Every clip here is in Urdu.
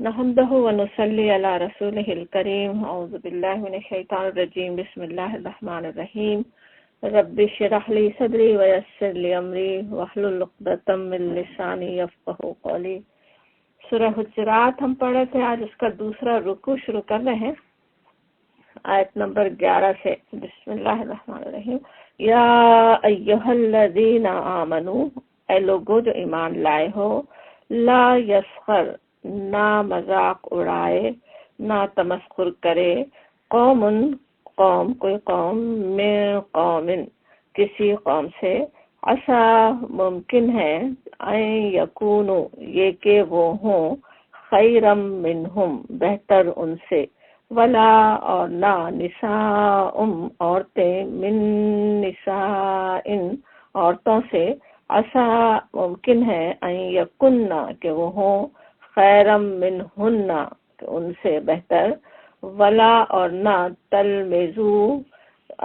نحمده ونصلي على رسوله الكريم اعوذ بالله من الشيطان الرجيم بسم الله الرحمن الرحيم رب اشرح لي صدري ويسر لي امري واحلل عقدة من لساني يفقهوا قولي۔ سورہ حجرات ہم پڑھ رہے تھے، آج اس کا دوسرا رکوع شروع کر رہے ہیں آیت نمبر 11 سے۔ بسم اللہ الرحمن الرحیم۔ یا ایھا الذین آمنوا، اے لوگو جو ایمان لائے ہو، لا یسخر، نہ مذاق اڑائے، نہ تمسخر کرے، قوم کوئی قوم، من قوم کسی قوم سے، عسا ممکن ہے، ان یکونو یہ کہ وہ ہوں، خیرم منہم بہتر ان سے، ولا اور نہ، نساء عورتیں، من نساء عورتوں سے، عسا ممکن ہے، ان یکنہ کہ وہ ہوں، خیرم منہن ان سے بہتر، ولا اور نہ، تلمزو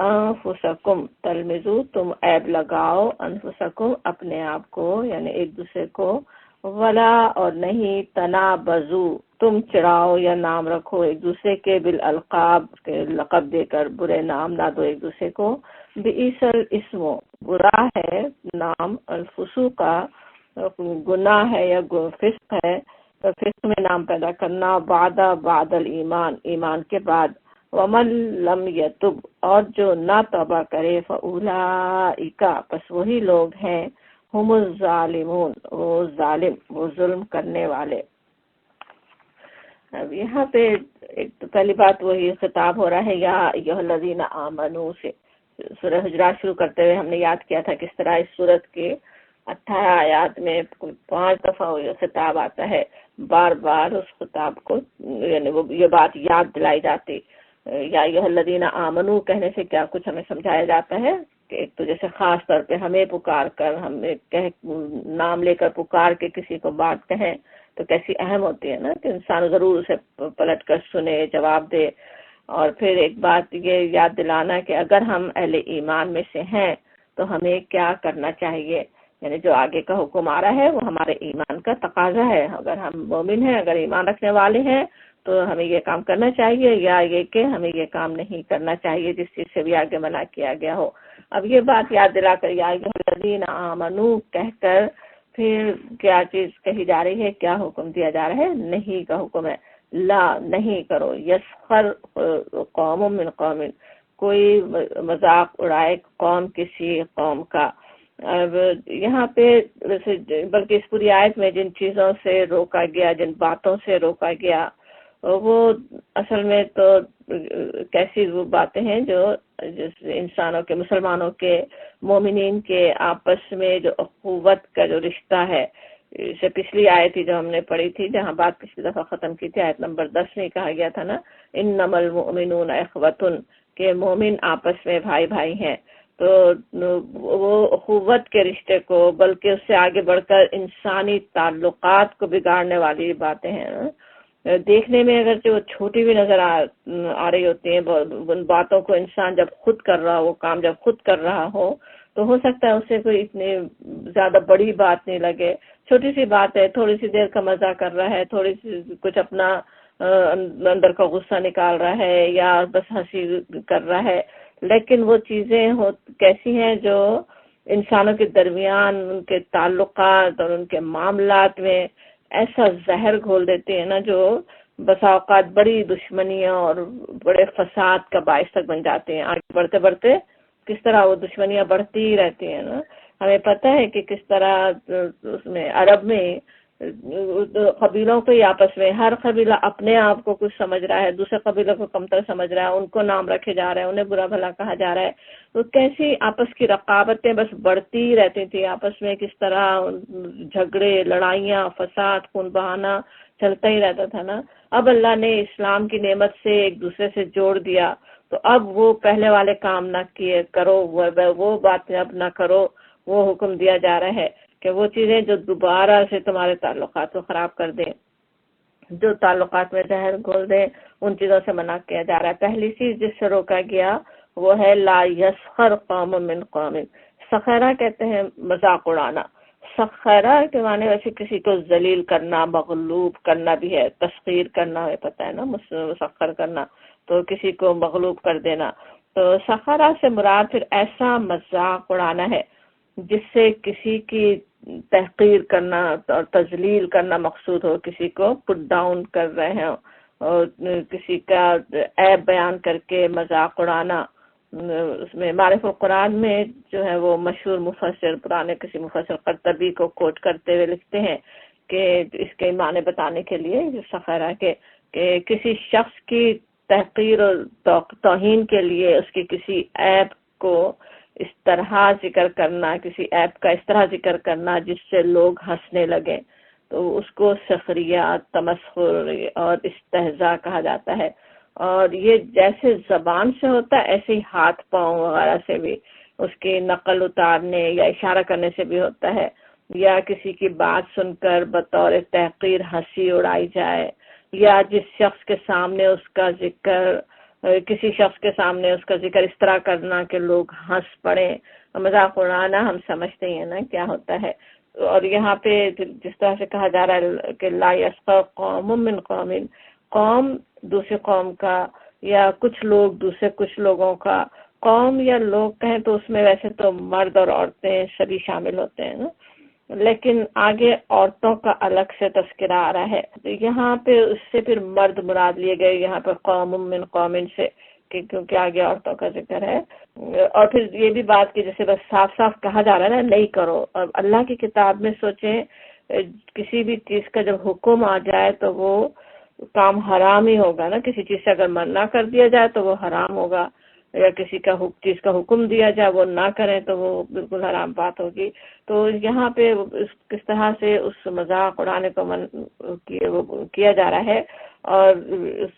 انفسکم، تلمزو تم عیب لگاؤ، انفسکم اپنے آپ کو یعنی ایک دوسرے کو، ولا اور نہیں، تنابزو تم چڑھاؤ یا نام رکھو ایک دوسرے کے، بالالقاب کے لقب دے کر، برے نام نہ دو ایک دوسرے کو، بئس الاسم برا ہے نام، الفسوق کا گناہ ہے یا فسق ہے، تو فسق میں نام پیدا کرنا، بعد الایمان ایمان کے بعد، ومن لم یتب اور جو نہ توبہ کرے، فاولئک پس وہی لوگ ہیں، ہم الظالمون وہ ظالم، وہ ظلم کرنے والے۔ اب یہاں پہ ایک تو پہلی بات وہی خطاب ہو رہا ہے یا ایھا الذین آمنوا سے۔ سورہ حجرات شروع کرتے ہوئے ہم نے یاد کیا تھا کس طرح اس سورت کے 18 آیات میں 5 دفعہ یہ خطاب آتا ہے، بار بار اس خطاب کو یعنی وہ یہ بات یاد دلائی جاتی۔ یا ایھا الذین آمنوا کہنے سے کیا کچھ ہمیں سمجھایا جاتا ہے کہ ایک تو جیسے خاص طور پہ ہمیں پکار کر، ہمیں نام لے کر پکار کے کسی کو بات کہیں تو کیسی اہم ہوتی ہے نا، کہ انسان ضرور اسے پلٹ کر سنے، جواب دے۔ اور پھر ایک بات یہ یاد دلانا کہ اگر ہم اہل ایمان میں سے ہیں تو ہمیں کیا کرنا چاہیے، یعنی جو آگے کا حکم آ رہا ہے وہ ہمارے ایمان کا تقاضا ہے۔ اگر ہم مومن ہیں، اگر ایمان رکھنے والے ہیں تو ہمیں یہ کام کرنا چاہیے، یا یہ کہ ہمیں یہ کام نہیں کرنا چاہیے جس چیز سے بھی آگے منع کیا گیا ہو۔ اب یہ بات یاد دلا کر یا ایھا الذین آمنوا کہہ کر پھر کیا چیز کہی جا رہی ہے، کیا حکم دیا جا رہا ہے؟ نہیں کا حکم ہے، لا نہیں کرو، یسخر قوم من قوم کوئی مذاق اڑائے قوم کسی قوم کا۔ اب یہاں پہ بلکہ اس پوری آیت میں جن چیزوں سے روکا گیا، جن باتوں سے روکا گیا، وہ اصل میں تو کیسی وہ باتیں ہیں جو انسانوں کے، مسلمانوں کے، مومنین کے آپس میں جو اخوت کا جو رشتہ ہے۔ اسے پچھلی آیت تھی جو ہم نے پڑھی تھی، جہاں بات پچھلی دفعہ ختم کی تھی، آیت نمبر 10 میں کہا گیا تھا نا، انما المؤمنون اخوۃ، کہ مومن آپس میں بھائی بھائی ہیں۔ تو وہ اخوت کے رشتے کو، بلکہ اس سے آگے بڑھ کر انسانی تعلقات کو بگاڑنے والی باتیں ہیں۔ دیکھنے میں اگر جو چھوٹی بھی نظر آ رہی ہوتی ہیں، ان باتوں کو انسان جب خود کر رہا ہو، وہ کام جب خود کر رہا ہو تو سکتا ہے اسے کوئی اتنی زیادہ بڑی بات نہیں لگے، چھوٹی سی بات ہے، تھوڑی سی دیر کا مزہ کر رہا ہے، تھوڑی سی کچھ اپنا اندر کا غصہ نکال رہا ہے، یا بس ہنسی کر رہا ہے، لیکن وہ چیزیں کیسی ہیں جو انسانوں کے درمیان ان کے تعلقات اور ان کے معاملات میں ایسا زہر گھول دیتے ہیں نا، جو بسا اوقات بڑی دشمنیاں اور بڑے فساد کا باعث تک بن جاتے ہیں۔ آگے بڑھتے بڑھتے کس طرح وہ دشمنیاں بڑھتی ہی رہتی ہیں نا۔ ہمیں پتہ ہے کہ کس طرح اس میں عرب میں قبیلوں کو ہی آپس میں، ہر قبیلہ اپنے آپ کو کچھ سمجھ رہا ہے، دوسرے قبیلوں کو کمتر سمجھ رہا ہے، ان کو نام رکھے جا رہے ہیں، انہیں برا بھلا کہا جا رہا ہے۔ تو کیسی آپس کی رقابتیں بس بڑھتی ہی رہتی تھی، آپس میں کس طرح جھگڑے، لڑائیاں، فساد، خون بہانا چلتا ہی رہتا تھا نا۔ اب اللہ نے اسلام کی نعمت سے ایک دوسرے سے جوڑ دیا، تو اب وہ پہلے والے کام نہ کیے کرو، وہ باتیں اب نہ کرو، وہ حکم دیا جا رہا ہے کہ وہ چیزیں جو دوبارہ سے تمہارے تعلقات کو خراب کر دیں، جو تعلقات میں زہر گھول دیں، ان چیزوں سے منع کیا جا رہا ہے۔ پہلی چیز جس سے روکا گیا وہ ہے لا یسخر قوم من قوم، سخرہ کہتے ہیں مذاق اڑانا۔ سخرہ کے معنی ویسے کسی کو ذلیل کرنا، مغلوب کرنا بھی ہے، تسخیر کرنا ہے، پتہ ہے نا، مسخر کرنا تو کسی کو مغلوب کر دینا. تو سخرہ سے مراد پھر ایسا مذاق اڑانا ہے جس سے کسی کی تحقیر کرنا اور تذلیل کرنا مقصود ہو، کسی کو پٹ ڈاؤن کر رہے ہوں اور کسی کا عیب بیان کر کے مذاق اڑانا. اس میں معرف القرآن میں جو ہے وہ مشہور مفسر، پرانے کسی مفسر قرطبی کو کوٹ کرتے ہوئے لکھتے ہیں کہ اس کے معنی بتانے کے لیے جو سخرہ کے کہ کسی شخص کی تحقیر اور توہین کے لیے اس کی کسی عیب کو اس طرح ذکر کرنا، کسی عیب کا اس طرح ذکر کرنا جس سے لوگ ہنسنے لگے، تو اس کو سخریہ، تمسخر اور استہزاء کہا جاتا ہے. اور یہ جیسے زبان سے ہوتا ہے ایسے ہی ہاتھ پاؤں وغیرہ سے بھی، اس کی نقل اتارنے یا اشارہ کرنے سے بھی ہوتا ہے، یا کسی کی بات سن کر بطور تحقیر ہنسی اڑائی جائے، یا جس شخص کے سامنے اس کا ذکر، کسی شخص کے سامنے اس کا ذکر اس طرح کرنا کہ لوگ ہنس پڑے. مذاق اڑانا ہم سمجھتے ہیں نا کیا ہوتا ہے. اور یہاں پہ جس طرح سے کہا جا رہا ہے کہ لا یسخر قوم من قوم، قوم دوسری قوم کا یا کچھ لوگ دوسرے کچھ لوگوں کا. قوم یا لوگ کہیں تو اس میں ویسے تو مرد اور عورتیں سبھی شامل ہوتے ہیں نا، لیکن آگے عورتوں کا الگ سے تذکرہ آ رہا ہے. یہاں پہ اس سے پھر مرد مراد لیے گئے یہاں پہ قوم من قوم سے، کیونکہ آگے عورتوں کا ذکر ہے. اور پھر یہ بھی بات کہ جیسے بس صاف صاف کہا جا رہا ہے نا نہیں کرو. اور اللہ کی کتاب میں سوچیں کسی بھی چیز کا جب حکم آ جائے تو وہ کام حرام ہی ہوگا نا. کسی چیز سے اگر منع کر دیا جائے تو وہ حرام ہوگا، یا کسی کا چیز کا حکم دیا جائے وہ نہ کریں تو وہ بالکل حرام بات ہوگی. تو یہاں پہ کس طرح سے اس مذاق اڑانے کو کیا جا رہا ہے. اور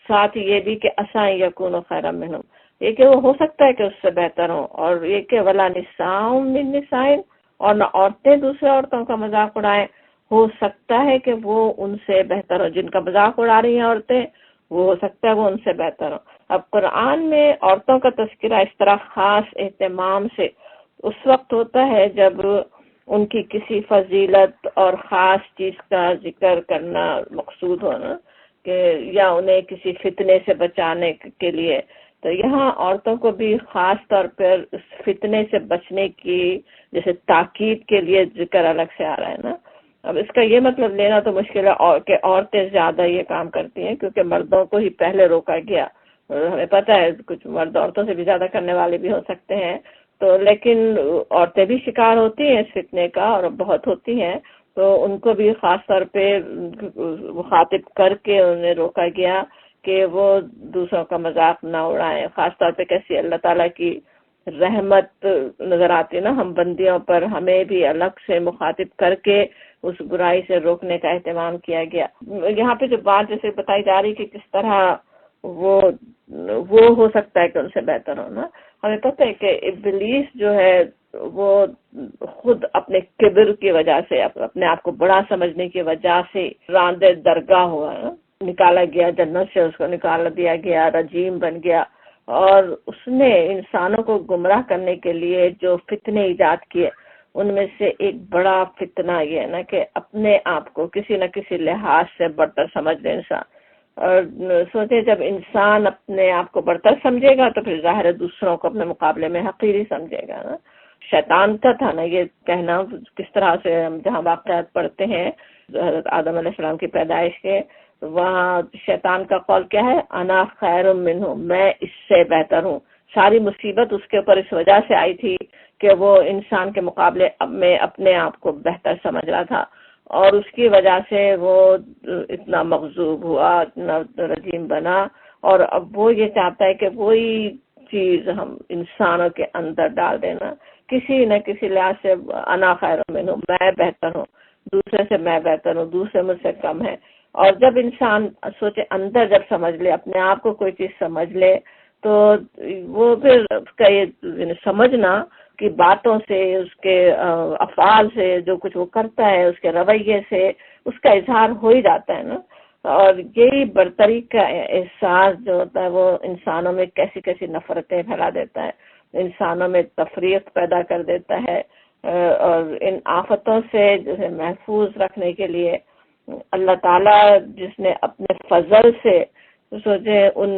ساتھ یہ بھی کہ عسیٰ ان یکونوا خیرا منہم، یہ کہ وہ ہو سکتا ہے کہ اس سے بہتر ہوں. اور یہ کہ ولا نساء من نساء، اور نہ عورتیں دوسرے عورتوں کا مذاق اڑائیں، ہو سکتا ہے کہ وہ ان سے بہتر ہو. جن کا مذاق اڑا رہی ہیں عورتیں وہ ہو سکتا ہے وہ ان سے بہتر ہو. اب قرآن میں عورتوں کا تذکرہ اس طرح خاص اہتمام سے اس وقت ہوتا ہے جب ان کی کسی فضیلت اور خاص چیز کا ذکر کرنا مقصود ہونا، کہ یا انہیں کسی فتنے سے بچانے کے لیے. تو یہاں عورتوں کو بھی خاص طور پر اس فتنے سے بچنے کی جیسے تاکید کے لیے ذکر الگ سے آ رہا ہے نا. اب اس کا یہ مطلب لینا تو مشکل ہے کہ عورتیں زیادہ یہ کام کرتی ہیں، کیونکہ مردوں کو ہی پہلے روکا گیا. ہمیں پتہ ہے کچھ مرد عورتوں سے بھی زیادہ کرنے والے بھی ہو سکتے ہیں، تو لیکن عورتیں بھی شکار ہوتی ہیں اس فتنے کا اور بہت ہوتی ہیں. تو ان کو بھی خاص طور پہ مخاطب کر کے انہیں روکا گیا کہ وہ دوسروں کا مذاق نہ اڑائیں. خاص طور پہ کیسی اللہ تعالیٰ کی رحمت نظر آتی نا ہم بندیوں پر، ہمیں بھی الگ سے مخاطب کر کے اس برائی سے روکنے کا اہتمام کیا گیا. یہاں پہ جو بات جیسے بتائی جا رہی کہ کس طرح وہ ہو سکتا ہے کہ ان سے بہتر ہونا. ہمیں پتہ ہے کہ ابلیس جو ہے وہ خود اپنے کبر کی وجہ سے، اپنے آپ کو بڑا سمجھنے کی وجہ سے راندے درگاہ ہوا، نکالا گیا جنت سے، اس کو نکال دیا گیا، رجیم بن گیا. اور اس نے انسانوں کو گمراہ کرنے کے لیے جو فتنے ایجاد کیے ان میں سے ایک بڑا فتنہ یہ ہے نا کہ اپنے آپ کو کسی نہ کسی لحاظ سے برتر سمجھ لے انسان. اور سوچے جب انسان اپنے آپ کو برتر سمجھے گا تو پھر ظاہر ہے دوسروں کو اپنے مقابلے میں حقیر ہی سمجھے گا نا. شیطان کا تھا نا یہ کہنا، کس طرح سے ہم جہاں واقعات پڑھتے ہیں حضرت آدم علیہ السلام کی پیدائش کے، وہاں شیطان کا قول کیا ہے، انا خیر منہ، میں اس سے بہتر ہوں. ساری مصیبت اس کے اوپر اس وجہ سے آئی تھی کہ وہ انسان کے مقابلے میں اپنے آپ کو بہتر سمجھ رہا تھا، اور اس کی وجہ سے وہ اتنا مغضوب ہوا، اتنا رجیم بنا. اور اب وہ یہ چاہتا ہے کہ وہی چیز ہم انسانوں کے اندر ڈال دینا، کسی نہ کسی لحاظ سے انا خیر منہ، میں بہتر ہوں، دوسرے سے میں بہتر ہوں، دوسرے مجھ سے کم ہے. اور جب انسان سوچے اندر جب سمجھ لے، اپنے آپ کو کوئی چیز سمجھ لے، تو وہ پھر اس کا یہ سمجھنا کہ باتوں سے، اس کے افعال سے، جو کچھ وہ کرتا ہے اس کے رویے سے اس کا اظہار ہو ہی جاتا ہے نا. اور یہی برتری کا احساس جو ہوتا ہے وہ انسانوں میں کیسی کیسی نفرتیں پھیلا دیتا ہے، انسانوں میں تفریق پیدا کر دیتا ہے. اور ان آفتوں سے جسے محفوظ رکھنے کے لیے اللہ تعالیٰ جس نے اپنے فضل سے سوچے ان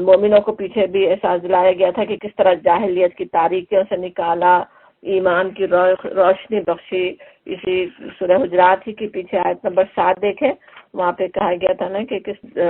مومنوں کو پیچھے بھی احساس دلایا گیا تھا کہ کس طرح جاہلیت کی تاریکیوں سے نکالا، ایمان کی روشنی بخشی. اسی سورہ حجرات ہی کی پیچھے آیت نمبر 7 دیکھیں، وہاں پہ کہا گیا تھا نا کہ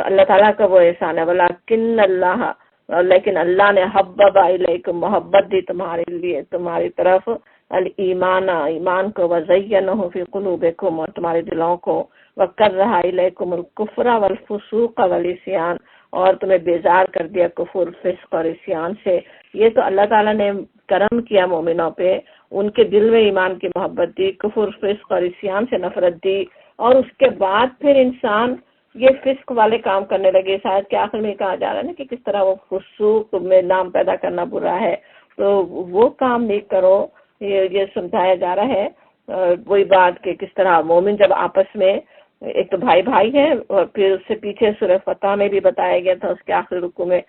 اللہ تعالیٰ کا وہ احسان ہے، ولیکن اللہ، لیکن اللہ نے حبب الیکم، محبت دی تمہارے لیے تمہاری طرف، الایمان، ایمان کو، وزینہ فی قلوبکم، اور تمہارے دلوں کو، وکرہ الیکم الکفر والفسوق والعصیان، اور تمہیں بیزار کر دیا کفر، فسق اور عصیان سے. یہ تو اللہ تعالیٰ نے کرم کیا مومنوں پہ، ان کے دل میں ایمان کی محبت دی، کفر، فسق اور عصیان سے نفرت دی، اور اس کے بعد پھر انسان یہ فسق والے کام کرنے لگے. شاید کے آخر میں کہا جا رہا ہے نا کہ کس طرح وہ فسوق میں نام پیدا کرنا برا ہے، تو وہ کام نہیں کرو، یہ سمجھایا جا رہا ہے. وہی بات کہ کس طرح مومن جب آپس میں، ایک تو بھائی بھائی ہے، اور پھر اس سے پیچھے سورہ فتح میں بھی بتایا گیا تھا اس کے آخری رکوع میں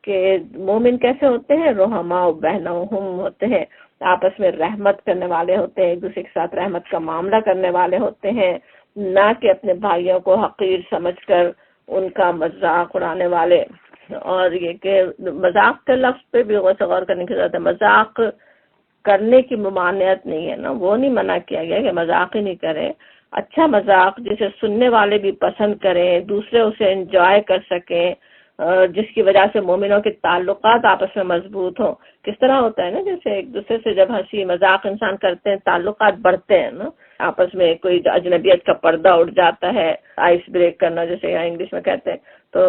کہ مومن کیسے ہوتے ہیں، رحماء بینہم ہوتے ہیں، آپس میں رحمت کرنے والے ہوتے ہیں، ایک دوسرے کے ساتھ رحمت کا معاملہ کرنے والے ہوتے ہیں، نہ کہ اپنے بھائیوں کو حقیر سمجھ کر ان کا مذاق اڑانے والے. اور یہ کہ مذاق کے لفظ پہ بھی غور کرنے کی ضرورت ہے. مذاق کرنے کی ممانعت نہیں ہے نا، وہ نہیں منع کیا گیا کہ مذاق ہی نہیں کرے. اچھا مذاق جسے سننے والے بھی پسند کریں، دوسرے اسے انجوائے کر سکیں، جس کی وجہ سے مومنوں کے تعلقات آپس میں مضبوط ہوں. کس طرح ہوتا ہے نا، جیسے ایک دوسرے سے جب ہنسی مذاق انسان کرتے ہیں تعلقات بڑھتے ہیں نا، آپس میں کوئی اجنبیت کا پردہ اٹھ جاتا ہے، آئس بریک کرنا جیسے انگلش میں کہتے ہیں، تو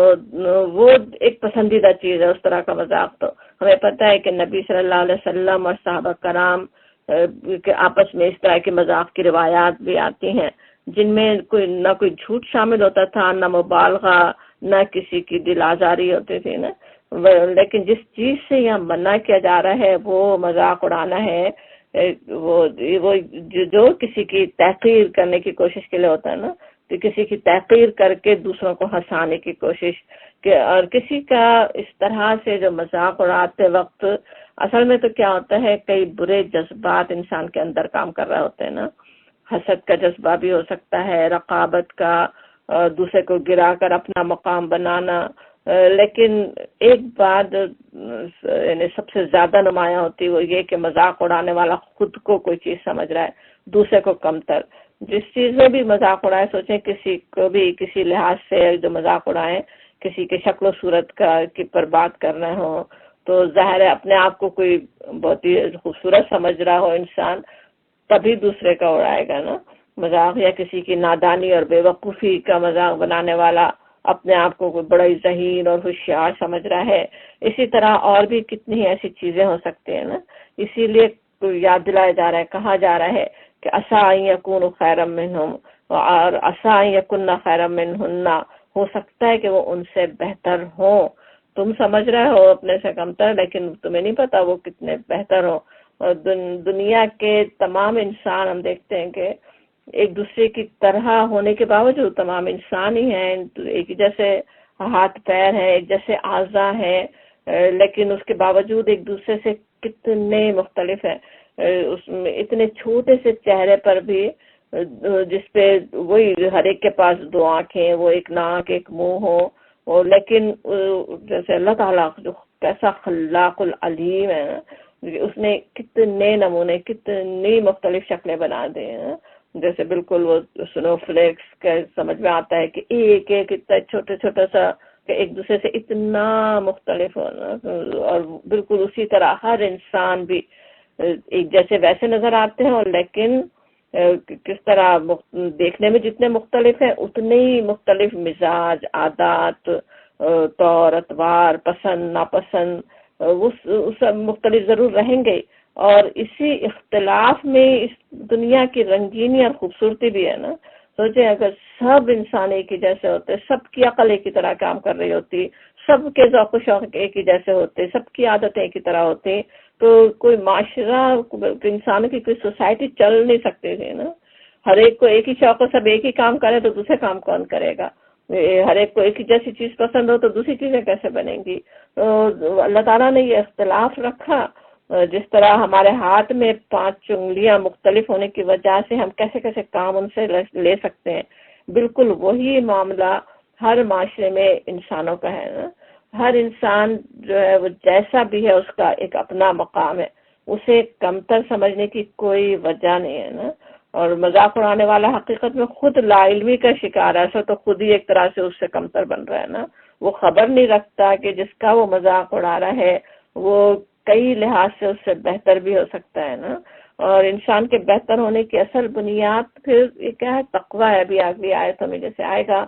وہ ایک پسندیدہ چیز ہے اس طرح کا مذاق. تو ہمیں پتہ ہے کہ نبی صلی اللہ علیہ وسلم اور صحابہ کرام کہ آپس میں اس طرح کے مذاق کی روایات بھی آتی ہیں جن میں نہ کوئی جھوٹ شامل ہوتا تھا، نہ مبالغہ، نہ کسی کی دل آزاری ہوتی تھی نا. لیکن جس چیز سے یہاں منع کیا جا رہا ہے وہ مذاق اڑانا ہے، وہ جو کسی کی تحقیر کرنے کی کوشش کے لیے ہوتا ہے نا، تو کسی کی تحقیر کر کے دوسروں کو ہنسانے کی کوشش اور کسی کا اس طرح سے جو مذاق اڑاتے وقت اصل میں تو کیا ہوتا ہے، کئی برے جذبات انسان کے اندر کام کر رہے ہوتے ہیں نا. حسد کا جذبہ بھی ہو سکتا ہے، رقابت کا، دوسرے کو گرا کر اپنا مقام بنانا. لیکن ایک بات یعنی سب سے زیادہ نمایاں ہوتی ہے وہ یہ کہ مذاق اڑانے والا خود کو کوئی چیز سمجھ رہا ہے، دوسرے کو کمتر. جس چیز میں بھی مذاق اڑائے، سوچیں کسی کو بھی کسی لحاظ سے جو مذاق اڑائیں، کسی کے شکل و صورت کا پر بات کر رہے ہوں، تو ظاہر ہے اپنے آپ کو کوئی بہت ہی خوبصورت سمجھ رہا ہو انسان، تبھی دوسرے کا اڑائے گا نا مذاق. یا کسی کی نادانی اور بے وقوفی کا مذاق بنانے والا اپنے آپ کو کوئی بڑا ہی ذہین اور ہوشیار سمجھ رہا ہے. اسی طرح اور بھی کتنی ایسی چیزیں ہو سکتی ہیں نا. اسی لیے یاد دلایا جا رہا ہے، کہا جا رہا ہے کہ عسیٰ ان یکونوا خیرا منہم، اور عسیٰ ان یکن خیرا منہن، ہو سکتا ہے کہ وہ ان سے بہتر ہوں. تم سمجھ رہے ہو اپنے سے کمتر، لیکن تمہیں نہیں پتا وہ کتنے بہتر ہوں. اور دنیا کے تمام انسان ہم دیکھتے ہیں کہ ایک دوسرے کی طرح ہونے کے باوجود تمام انسان ہی ہیں، ایک جیسے ہاتھ پیر ہیں، ایک جیسے اعضاء ہیں، لیکن اس کے باوجود ایک دوسرے سے کتنے مختلف ہیں. اس میں اتنے چھوٹے سے چہرے پر بھی جس پہ وہی ہر ایک کے پاس 2 آنکھیں، وہ ایک ناک ایک منہ ہو، اور لیکن جیسے اللہ تعالیٰ جو کیسا خلاق العلیم ہے، اس نے کتنے نمونے، کتنی مختلف شکلیں بنا دی ہیں. جیسے بالکل وہ سنو فلیکس کا سمجھ میں آتا ہے کہ ایک اتنا چھوٹا سا کہ ایک دوسرے سے اتنا مختلف ہونا. اور بالکل اسی طرح ہر انسان بھی ایک جیسے ویسے نظر آتے ہیں، اور لیکن کس طرح دیکھنے میں جتنے مختلف ہیں اتنے ہی مختلف مزاج، عادات، طور اتوار، پسند ناپسند وہ سب مختلف ضرور رہیں گے. اور اسی اختلاف میں اس دنیا کی رنگینی اور خوبصورتی بھی ہے نا. سوچیں اگر سب انسان ایک ہی جیسے ہوتے، سب کی عقل ایک ہی طرح کام کر رہی ہوتی، سب کے ذوق و شوق ایک ہی جیسے ہوتے، سب کی عادتیں ایک ہی طرح ہوتی، تو کوئی معاشرہ، انسانوں کی کوئی سوسائٹی چل نہیں سکتی تھی نا. ہر ایک کو ایک ہی شوق ہو، سب ایک ہی کام کرے تو دوسرے کام کون کرے گا؟ ہر ایک کو ایک ہی جیسی چیز پسند ہو تو دوسری چیزیں کیسے بنیں گی؟ تو اللہ تعالیٰ نے یہ اختلاف رکھا جس طرح ہمارے ہاتھ میں 5 انگلیاں مختلف ہونے کی وجہ سے ہم کیسے کیسے کام ان سے لے سکتے ہیں، بالکل وہی معاملہ ہر معاشرے میں انسانوں کا ہے نا۔ ہر انسان جو ہے وہ جیسا بھی ہے اس کا ایک اپنا مقام ہے، اسے کمتر سمجھنے کی کوئی وجہ نہیں ہے نا۔ اور مذاق اڑانے والا حقیقت میں خود لا علمی کا شکار ہے، ایسا تو خود ہی ایک طرح سے اس سے کمتر بن رہا ہے نا۔ وہ خبر نہیں رکھتا کہ جس کا وہ مذاق اڑا رہا ہے وہ کئی لحاظ سے اس سے بہتر بھی ہو سکتا ہے نا۔ اور انسان کے بہتر ہونے کی اصل بنیاد پھر یہ کیا ہے؟ تقوی ہے۔ ابھی اگلی آیتوں میں جیسے آئے گا،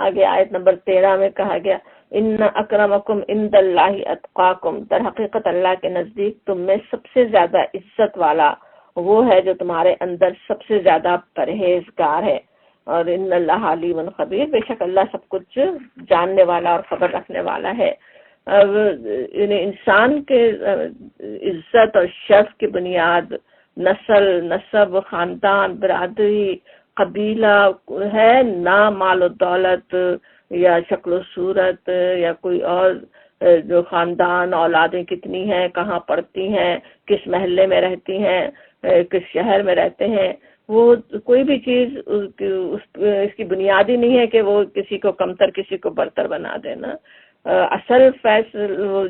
آگے آیت نمبر 13 میں کہا گیا ان اکرمکم عند اللہ اتقاکم، در حقیقت اللہ کے نزدیک تم میں سب سے زیادہ عزت والا وہ ہے جو تمہارے اندر سب سے زیادہ پرہیزگار ہے۔ اور ان اللہ علیم خبیر، بے شک اللہ سب کچھ جاننے والا اور خبر رکھنے والا ہے۔ اب انسان کے عزت اور شرف کی بنیاد نسل، نسب، خاندان، برادری، قبیلہ ہے، نہ مال و دولت یا شکل و صورت یا کوئی اور جو خاندان، اولادیں کتنی ہیں، کہاں پڑھتی ہیں، کس محلے میں رہتی ہیں، کس شہر میں رہتے ہیں، وہ کوئی بھی چیز اس کی بنیادی نہیں ہے کہ وہ کسی کو کمتر کسی کو برتر بنا دینا۔ اصل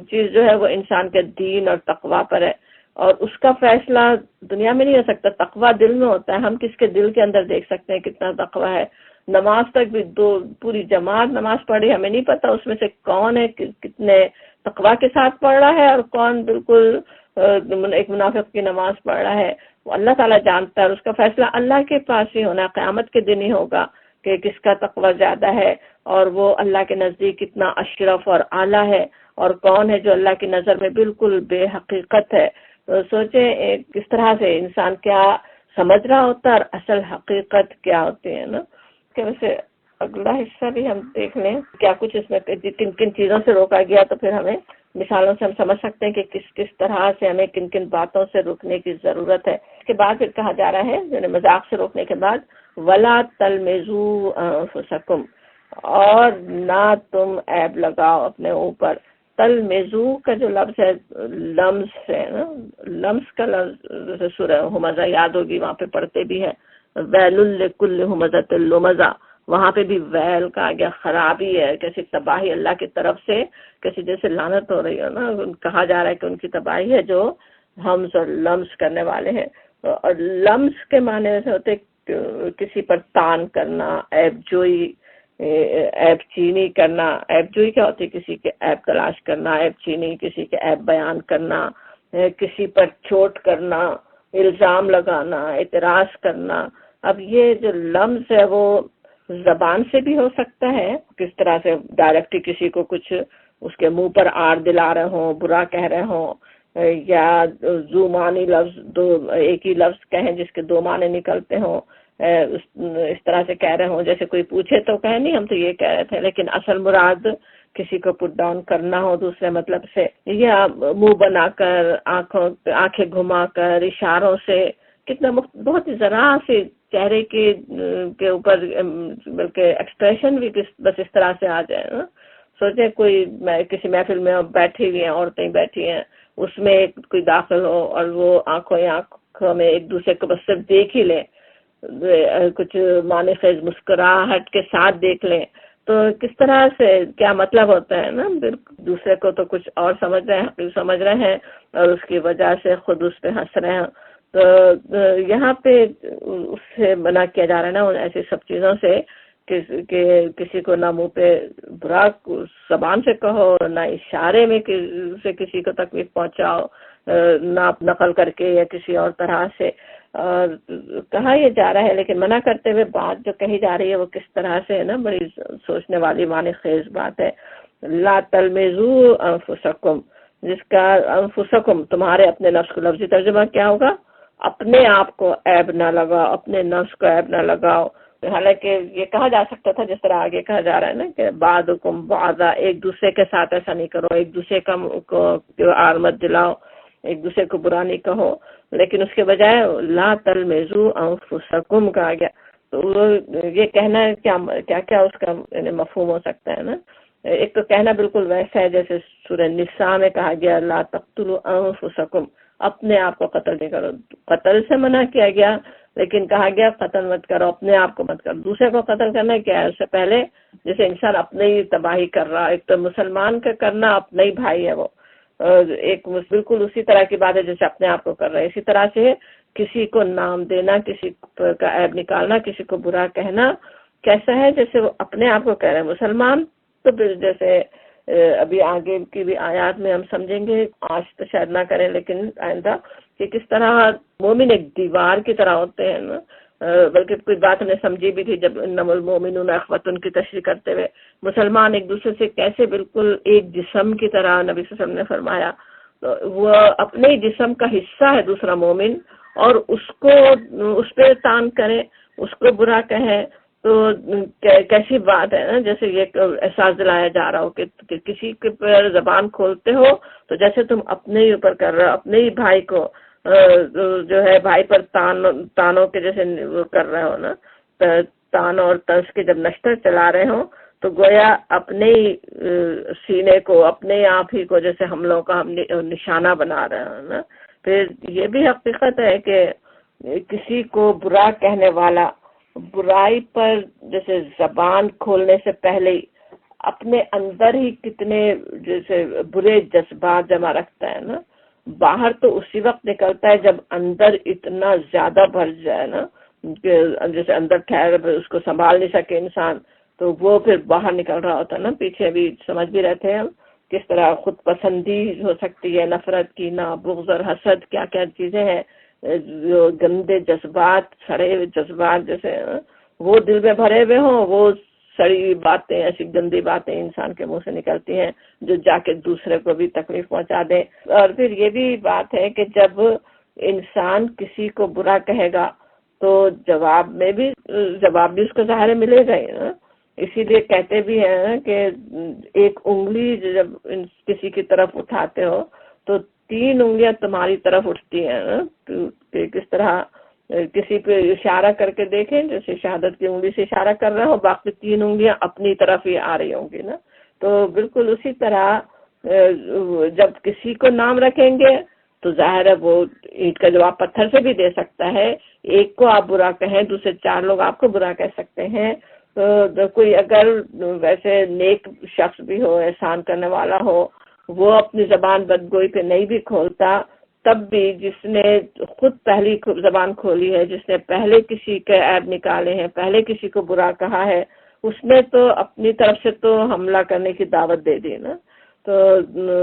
چیز جو ہے وہ انسان کے دین اور تقوی پر ہے، اور اس کا فیصلہ دنیا میں نہیں ہو سکتا، تقوی دل میں ہوتا ہے۔ ہم کس کے دل کے اندر دیکھ سکتے ہیں کتنا تقوی ہے؟ نماز تک بھی پوری جماعت نماز پڑھی، ہمیں نہیں پتا اس میں سے کون ہے کتنے تقوی کے ساتھ پڑھ رہا ہے اور کون بالکل ایک منافق کی نماز پڑھ رہا ہے۔ وہ اللہ تعالیٰ جانتا ہے، اور اس کا فیصلہ اللہ کے پاس ہی ہونا، قیامت کے دن ہی ہوگا کہ کس کا تقوی زیادہ ہے اور وہ اللہ کے نزدیک کتنا اشرف اور اعلیٰ ہے، اور کون ہے جو اللہ کی نظر میں بالکل بے حقیقت ہے۔ تو سوچیں کس طرح سے انسان کیا سمجھ رہا ہوتا ہے اور اصل حقیقت کیا ہوتی ہے نا۔ کہ ویسے اگلا حصہ بھی ہم دیکھ لیں کیا کچھ اس میں کن کن چیزوں سے روکا گیا، تو پھر ہمیں مثالوں سے ہم سمجھ سکتے ہیں کہ کس طرح سے ہمیں کن کن باتوں سے روکنے کی ضرورت ہے۔ اس کے بعد پھر کہا جا رہا ہے یعنی مذاق سے روکنے کے بعد وَلَا تَلْمِزُوا أَنفُسَكُمْ، اور نہ تم عیب لگاؤ اپنے اوپر۔ تلمزو کا جو لفظ ہے لمز ہے نا، لمز کا لفظ سورہ ہمزہ یاد ہوگی، وہاں پہ پڑھتے بھی ہیں ویل لکل ہمزۃ لمزہ، وہاں پہ بھی ویل کا گیا خرابی ہے، کیسی تباہی اللہ کی طرف سے، کیسی جیسے لعنت ہو رہی ہے نا، کہا جا رہا ہے کہ ان کی تباہی ہے جو ہمز اور لمز کرنے والے ہیں۔ اور لمز کے معنی سے ہوتے کسی پر تان کرنا، عیب جوئی، عیب چینی کرنا۔ عیب جوئی کیا ہوتی ہے؟ کسی کے عیب تلاش کرنا، عیب چینی کسی کے عیب بیان کرنا، کسی پر چوٹ کرنا، الزام لگانا، اعتراض کرنا۔ اب یہ جو لمز ہے وہ زبان سے بھی ہو سکتا ہے، کس طرح سے ڈائریکٹ کسی کو کچھ اس کے منہ پر آڑ دلا رہے ہوں، برا کہہ رہے ہوں، یا ذو معنی لفظ ایک ہی لفظ کہیں جس کے 2 معنی نکلتے ہوں، اس طرح سے کہہ رہے ہوں جیسے کوئی پوچھے تو کہے نہیں ہم تو یہ کہہ رہے تھے، لیکن اصل مراد کسی کو پٹ ڈاؤن کرنا ہو دوسرے مطلب سے، یا منہ بنا کر، آنکھیں گھما کر، اشاروں سے، کتنا بہت ذرا سے چہرے کے اوپر بلکہ ایکسپریشن بھی بس اس طرح سے آ جائے نا۔ سوچیں کوئی کسی محفل میں بیٹھی ہوئی ہیں، عورتیں بیٹھی ہیں، اس میں کوئی داخل ہو اور وہ آنکھوں میں ایک دوسرے کو بس صرف دیکھ ہی لیں، کچھ معنی خیز مسکراہٹ کے ساتھ دیکھ لیں، تو کس طرح سے کیا مطلب ہوتا ہے نا، دوسرے کو تو کچھ اور سمجھ رہے ہیں اور اس کی وجہ سے خود اس پہ ہنس رہے ہیں۔ تو یہاں پہ اس سے منع کیا جا رہا ہے نا ایسی سب چیزوں سے کہ کسی کو نہ منہ پہ برا زبان سے کہو، نہ اشارے میں کسی کو تکلیف پہنچاؤ، نہ نقل کر کے یا کسی اور طرح سے۔ اور کہا یہ جا رہا ہے لیکن منع کرتے ہوئے بات جو کہی جا رہی ہے وہ کس طرح سے ہے نا، بڑی سوچنے والی معنی خیز بات ہے۔ لا تلمزوا انفسکم، جس کا انفسکم تمہارے اپنے نفس کو لفظی ترجمہ کیا ہوگا؟ اپنے آپ کو عیب نہ لگاؤ، اپنے نفس کو عیب نہ لگاؤ۔ حالانکہ یہ کہا جا سکتا تھا جس طرح آگے کہا جا رہا ہے نا کہ بعضکم بعضا، ایک دوسرے کے ساتھ ایسا نہیں کرو، ایک دوسرے کو آر مت دلاؤ، ایک دوسرے کو برا نہیں کہو، لیکن اس کے بجائے لا تلمزوا انفسکم کہا گیا۔ تو یہ کہنا کیا اس کا مفہوم ہو سکتا ہے نا ایک تو کہنا بالکل ویسا ہے جیسے سورہ نساء میں کہا گیا لا تقتلوا انفسکم، اپنے آپ کو قتل نہیں کرو، قتل سے منع کیا گیا لیکن کہا گیا قتل مت کرو، اپنے آپ کو مت کرو۔ دوسرے کو قتل کرنا کیا ہے؟ اس سے پہلے جیسے انسان اپنے ہی تباہی کر رہا، ایک تو مسلمان کا کرنا اپنا ہی بھائی ہے وہ، ایک بالکل اسی طرح کی بات ہے جیسے اپنے آپ کو کر رہے، اسی طرح سے کسی کو نام دینا، کسی کا عیب نکالنا، کسی کو برا کہنا کیسا ہے؟ جیسے وہ اپنے آپ کو کہہ رہے ہیں۔ مسلمان تو جیسے ابھی آگے کی بھی آیات میں ہم سمجھیں گے، آج تو شاید نہ کریں لیکن آئندہ، کہ کس طرح مومن ایک دیوار کی طرح ہوتے ہیں نا، بلکہ کوئی بات ہمیں سمجھی بھی تھی جب انما المؤمنون اخوۃ کی تشریح کرتے ہوئے، مسلمان ایک دوسرے سے کیسے بالکل ایک جسم کی طرح نبی صلی اللہ علیہ وسلم نے فرمایا، وہ اپنے جسم کا حصہ ہے دوسرا مومن، اور اس کو اس پہ تان کرے، اس کو برا کہے تو کیسی بات ہے نا؟ جیسے یہ احساس دلایا جا رہا ہو کہ کسی کے پر زبان کھولتے ہو تو جیسے تم اپنے ہی اوپر کر رہے ہو، اپنے ہی بھائی کو جو ہے بھائی پر تانوں کے جیسے وہ کر رہے ہو نا، تان اور طنز کے جب نشتر چلا رہے ہوں تو گویا اپنے ہی سینے کو، اپنے آپ ہی کو جیسے حملوں کا ہم نشانہ بنا رہے ہیں نا۔ پھر یہ بھی حقیقت ہے کہ کسی کو برا کہنے والا برائی پر جیسے زبان کھولنے سے پہلے ہی اپنے اندر ہی کتنے جیسے برے جذبات جمع رکھتا ہے نا، باہر تو اسی وقت نکلتا ہے جب اندر اتنا زیادہ بھر جائے نا کہ جیسے اندر ٹھہر اس کو سنبھال نہیں سکے انسان، تو وہ پھر باہر نکل رہا ہوتا ہے نا۔ پیچھے بھی سمجھ بھی رہتے ہیں ہم کس طرح خود پسندی ہو سکتی ہے، نفرت کی، نہ بغض اور حسد، کیا کیا چیزیں ہیں، جو گندے جذبات، سڑے ہوئے جذبات جیسے وہ دل میں بھرے ہوئے ہوں، وہ سڑی ہوئی باتیں، ایسی گندی باتیں انسان کے منہ سے نکلتی ہیں جو جا کے دوسرے کو بھی تکلیف پہنچا دیں۔ اور پھر یہ بھی بات ہے کہ جب انسان کسی کو برا کہے گا تو جواب بھی اس کو ظاہر ملے گا ہی نا۔ اسی لیے کہتے بھی ہیں کہ ایک انگلی جب کسی کی طرف اٹھاتے ہو تو 3 انگلیاں تمہاری طرف اٹھتی ہیں نا، کہ کس طرح کسی پہ اشارہ کر کے دیکھیں، جیسے شہادت کی انگلی سے اشارہ کر رہا ہو، باقی 3 انگلیاں اپنی طرف ہی آ رہی ہوں گی نا۔ تو بالکل اسی طرح جب کسی کو نام رکھیں گے تو ظاہر ہے وہ اینٹ کا جواب پتھر سے بھی دے سکتا ہے، ایک کو آپ برا کہیں دوسرے 4 لوگ آپ کو برا کہہ سکتے ہیں۔ تو کوئی اگر ویسے نیک شخص بھی ہو، احسان کرنے والا ہو، وہ اپنی زبان بدگوئی پہ نہیں بھی کھولتا، تب بھی جس نے خود پہلی زبان کھولی ہے، جس نے پہلے کسی کے عیب نکالے ہیں، پہلے کسی کو برا کہا ہے، اس نے تو اپنی طرف سے تو حملہ کرنے کی دعوت دے دی نا۔ تو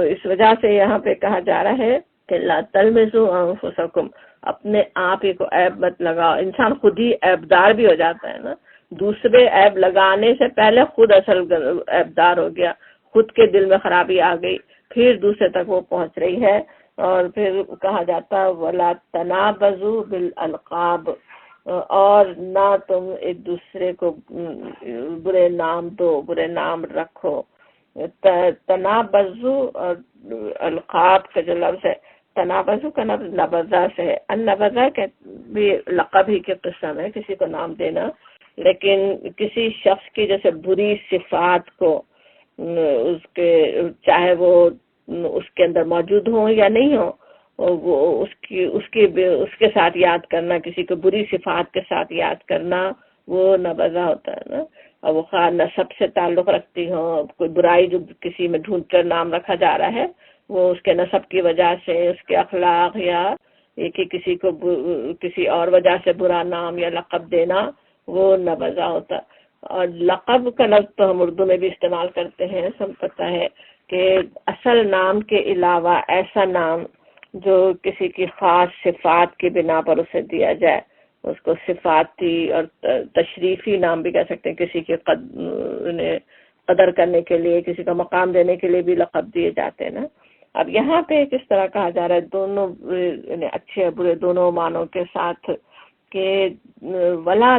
اس وجہ سے یہاں پہ کہا جا رہا ہے کہ لا تلمزوا انفسکم، اپنے آپ ہی کو عیب مت لگاؤ۔ انسان خود ہی عیبدار بھی ہو جاتا ہے نا، دوسرے عیب لگانے سے پہلے خود اصل عیبدار ہو گیا، خود کے دل میں خرابی آ گئی، پھر دوسرے تک وہ پہنچ رہی ہے۔ اور پھر کہا جاتا ولا تنابزوا بالالقاب، اور نہ تم ایک دوسرے کو برے نام دو، برے نام رکھو۔ تنابزوا اور القاب کا جو لفظ ہے، تنابزوا کا لفظ نبذہ سے ہے، النبذہ کے بھی لقب ہی کے قسم ہے، کسی کو نام دینا، لیکن کسی شخص کی جیسے بری صفات کو اس کے چاہے وہ اس کے اندر موجود ہوں یا نہیں ہو، وہ اس کے ساتھ یاد کرنا، کسی کو بری صفات کے ساتھ یاد کرنا، وہ نبذہ ہوتا ہے نا۔ اور وہ خواہ نسب سے تعلق رکھتی ہو، کوئی برائی جو کسی میں ڈھونڈ کر نام رکھا جا رہا ہے، وہ اس کے نسب کی وجہ سے، اس کے اخلاق، یا کہ کسی کو کسی اور وجہ سے برا نام یا لقب دینا، وہ نبذہ ہوتا۔ اور لقب کا لفظ تو ہم اردو میں بھی استعمال کرتے ہیں، سب پتہ ہے کہ اصل نام کے علاوہ ایسا نام جو کسی کی خاص صفات کی بنا پر اسے دیا جائے، اس کو صفاتی اور تشریفی نام بھی کہہ سکتے ہیں، کسی کی قدر کرنے کے لیے، کسی کا مقام دینے کے لیے بھی لقب دیے جاتے ہیں نا۔ اب یہاں پہ کس طرح کہا جا رہا ہے، دونوں اچھے برے دونوں معنوں کے ساتھ، کہ ولا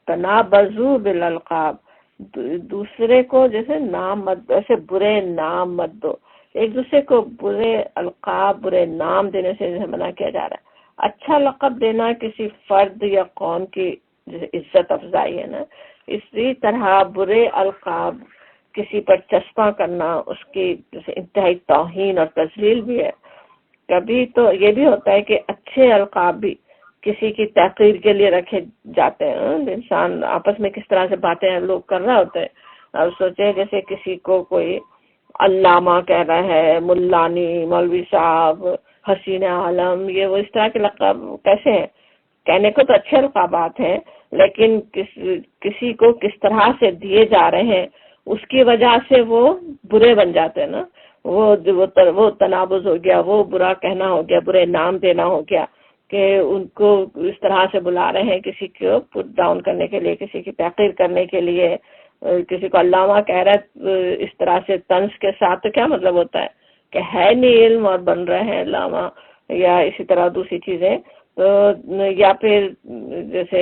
تنابزوا بالالقاب، دوسرے کو جیسے نام مت، ایسے برے نام مت دو، ایک دوسرے کو برے القاب، برے نام دینے سے منع کیا جا رہا ہے۔ اچھا لقب دینا کسی فرد یا قوم کی عزت افزائی ہے نا، اسی طرح برے القاب کسی پر چسپاں کرنا اس کی جیسے انتہائی توہین اور تذلیل بھی ہے۔ کبھی تو یہ بھی ہوتا ہے کہ اچھے القاب بھی کسی کی تحقیر کے لیے رکھے جاتے ہیں۔ انسان آپس میں کس طرح سے باتیں لوگ کر رہا ہوتے ہیں، اور سوچیں جیسے کسی کو کوئی علامہ کہہ رہا ہے، ملانی، مولوی صاحب، حسین عالم، یہ وہ اس طرح کے لقب کیسے ہیں؟ کہنے کو تو اچھے القابات ہیں، لیکن کسی کو کس طرح سے دیے جا رہے ہیں اس کی وجہ سے وہ برے بن جاتے ہیں نا۔ وہ تنابز ہو گیا، وہ برا کہنا ہو گیا، برے نام دینا ہو گیا کہ ان کو اس طرح سے بلا رہے ہیں کسی کو پٹ ڈاؤن کرنے کے لیے، کسی کی تحقیر کرنے کے لیے، کسی کو علامہ کہہ رہا ہے اس طرح سے طنز کے ساتھ، تو کیا مطلب ہوتا ہے کہ ہے نہیں علم اور بن رہے ہیں علامہ، یا اسی طرح دوسری چیزیں۔ تو یا پھر جیسے